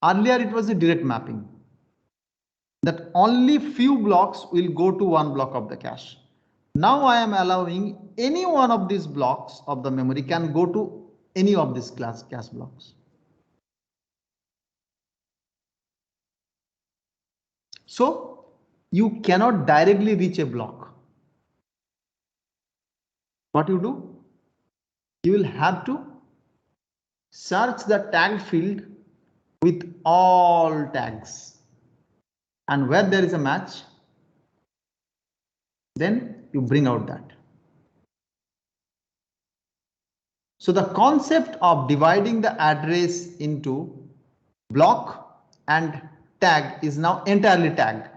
Earlier, it was a direct mapping that only few blocks will go to one block of the cache. Now I am allowing any one of these blocks of the memory can go to any of these cache blocks. So you cannot directly reach a block. What you do? You will have to search the tag field with all tags. And where there is a match, then you bring out that. So the concept of dividing the address into block and tag is now entirely tagged.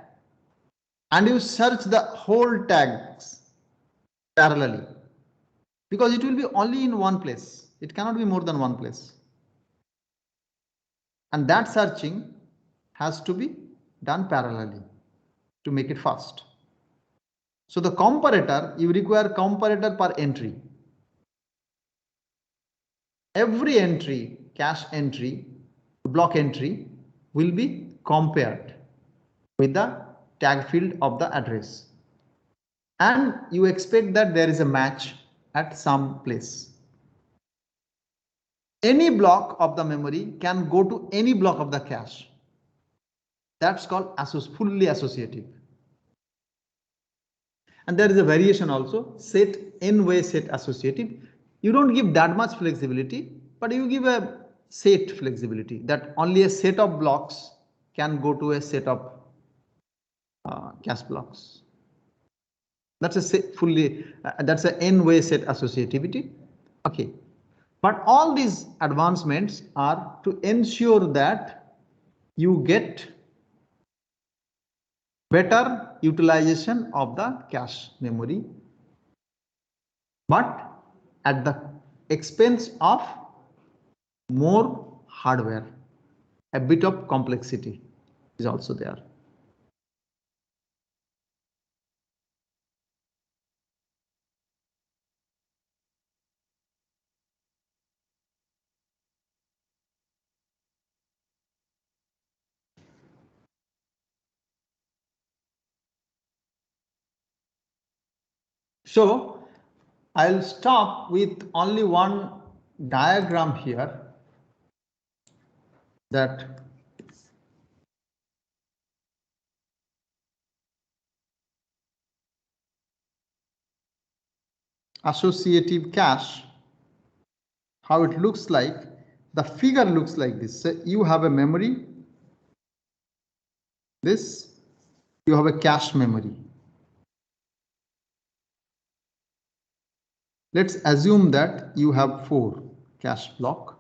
And you search the whole tags parallelly because it will be only in one place. It cannot be more than one place. And that searching has to be done parallelly to make it fast. So the comparator, you require comparator per entry. Every entry, cache entry, block entry will be compared with the tag field of the address. And you expect that there is a match at some place. Any block of the memory can go to any block of the cache. That's called fully associative. And there is a variation also, set n-way set associative. You don't give that much flexibility, but you give a set flexibility that only a set of blocks can go to a set of cache blocks. That's a that's a n-way set associativity. Okay, but all these advancements are to ensure that you get better utilization of the cache memory, but at the expense of more hardware. A bit of complexity is also there. So I'll stop with only one diagram here that associative cache, how it looks like. The figure looks like this. So you have a memory, this, you have a cache memory. Let's assume that you have 4 cache block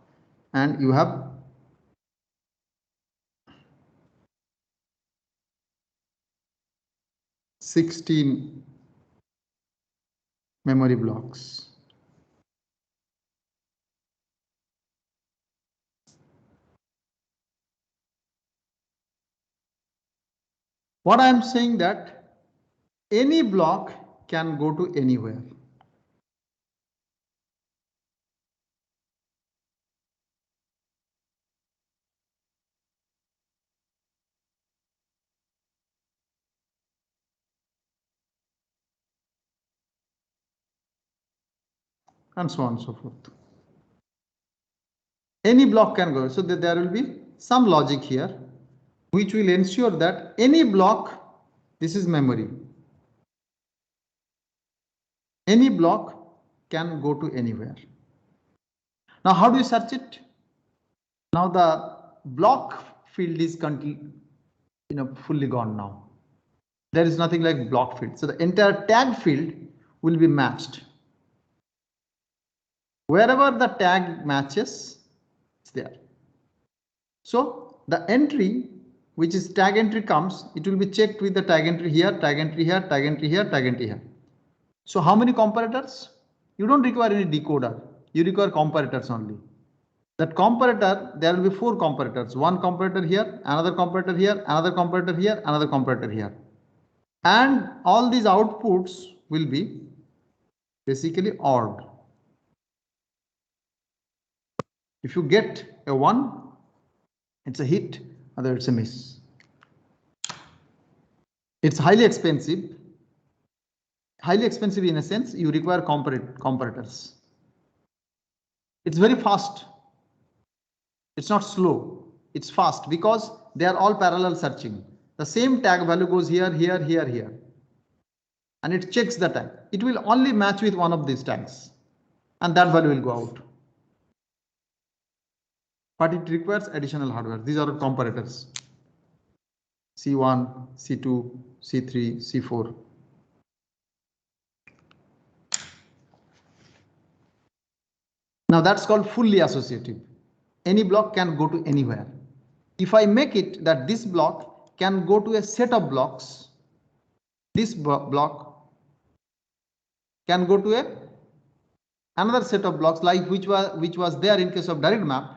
and you have 16 memory blocks. What I am saying that any block can go to anywhere? And so on and so forth. Any block can go. So that there will be some logic here which will ensure that any block, this is memory. Any block can go to anywhere. Now, how do you search it? Now the block field is fully gone now. There is nothing like block field. So the entire tag field will be matched. Wherever the tag matches, it's there. So the entry, which is tag entry comes, it will be checked with the tag entry here, tag entry here, tag entry here, tag entry here. So how many comparators? You don't require any decoder. You require comparators only. That comparator, there will be 4 comparators. One comparator here, another comparator here, another comparator here, another comparator here. And all these outputs will be basically ORed. If you get a 1, it's a hit, other it's a miss. It's highly expensive. Highly expensive in a sense, you require comparators. It's very fast. It's not slow. It's fast because they are all parallel searching. The same tag value goes here, here, here, here. And it checks the tag. It will only match with one of these tags. And that value will go out. But it requires additional hardware. These are comparators. C1, C2, C3, C4. Now that's called fully associative. Any block can go to anywhere. If I make it that this block can go to a set of blocks, this block can go to another set of blocks like which was there in case of direct map.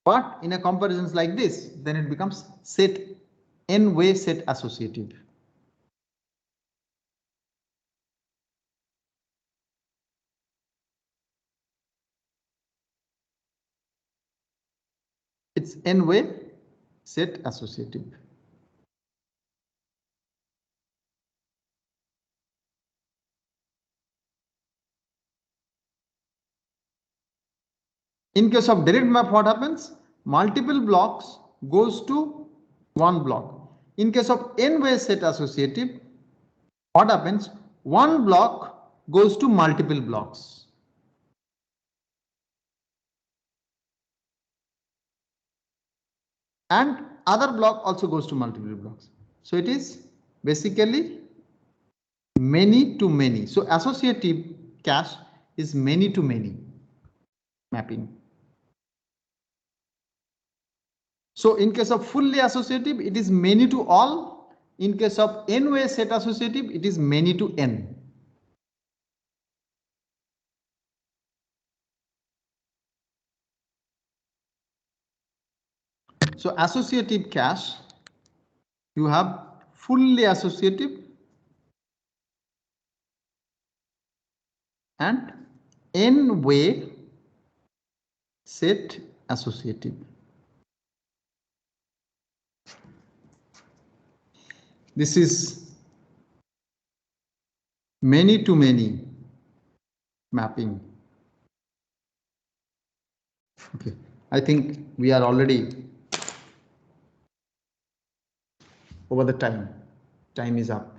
But in a comparisons like this, then it becomes set n-way set associative. It's n-way set associative. In case of direct map, what happens? Multiple blocks goes to one block. In case of n-way set associative, what happens? One block goes to multiple blocks. And other block also goes to multiple blocks. So it is basically many to many. So associative cache is many to many mapping. So in case of fully associative, it is many to all. In case of n-way set associative, it is many to n. So associative cache, you have fully associative and n-way set associative. This is many to many mapping. Okay, I think we are already over the time. Time is up.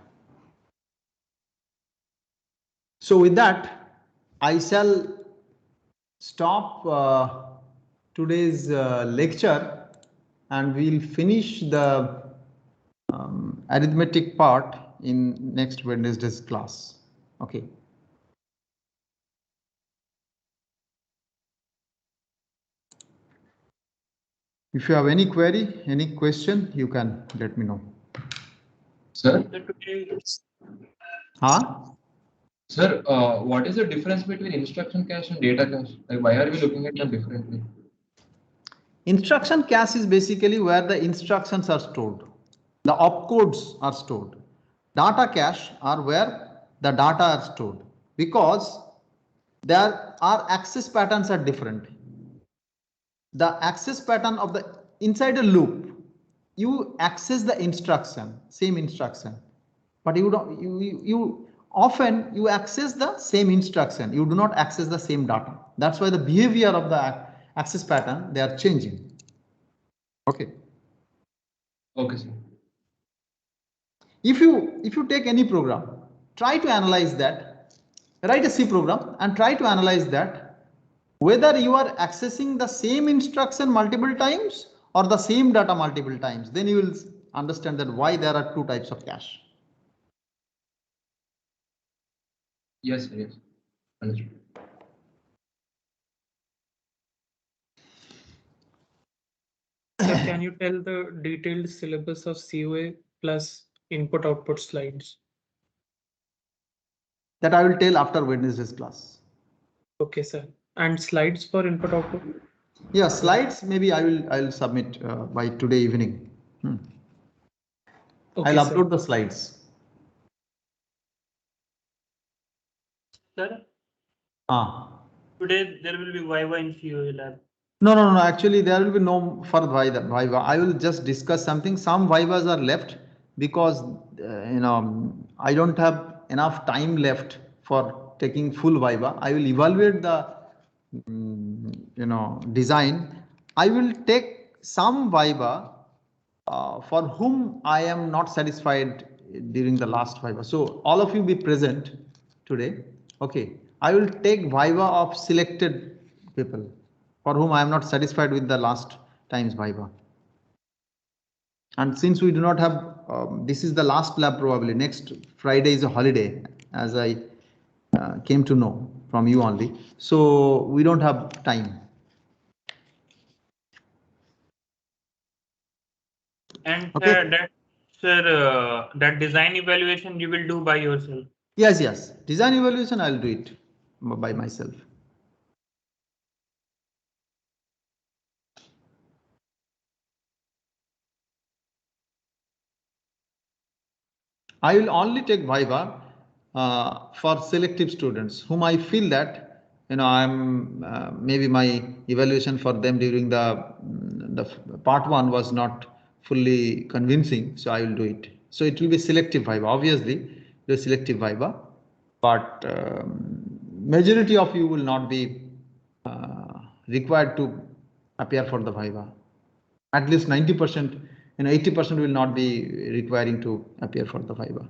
So with that, I shall stop today's lecture and we'll finish the arithmetic part in next Wednesday's class. Okay. If you have any query, any question, you can let me know. Sir? Huh? Sir, what is the difference between instruction cache and data cache? Like, why are we looking at them differently? Instruction cache is basically where the instructions are stored. The opcodes are stored. Data cache are where the data are stored, because there are access patterns are different. The access pattern of the inside a loop, you access the instruction, same instruction, but you don't, you often you access the same instruction, you do not access the same data. That's why the behavior of the access pattern, they are changing. Okay. Okay, sir. If you take any program, try to analyze that, write a C program and try to analyze that, whether you are accessing the same instruction multiple times or the same data multiple times, then you will understand that why there are two types of cache. Yes, sir, yes. Understood. Sir, can you tell the detailed syllabus of COA plus input output slides? That I will tell after Wednesday's class. Okay, sir. And slides for input output? Yeah, slides maybe I will submit by today evening. Okay, I'll sir. upload the slides. Sir, Ah. today there will be Viva in COA lab. No. Actually, there will be no further Viva. I will just discuss something. Some Vivas are left because I don't have enough time left for taking full Viva. I will evaluate the design. I will take some Viva for whom I am not satisfied during the last Viva. So all of you be present today. Okay, I will take Viva of selected people for whom I am not satisfied with the last time's Viva. And since we do not have, this is the last lab probably, next Friday is a holiday, as I came to know from you only. So we don't have time. And Okay. that design evaluation you will do by yourself. Yes. Design evaluation, I'll do it by myself. I will only take Viva for selective students whom I feel that I'm maybe my evaluation for them during the part 1 was not fully convincing, so I will do it. So it will be selective Viva, obviously the selective Viva, but majority of you will not be required to appear for the Viva. At least 90%, 80% will not be requiring to appear for the Viva.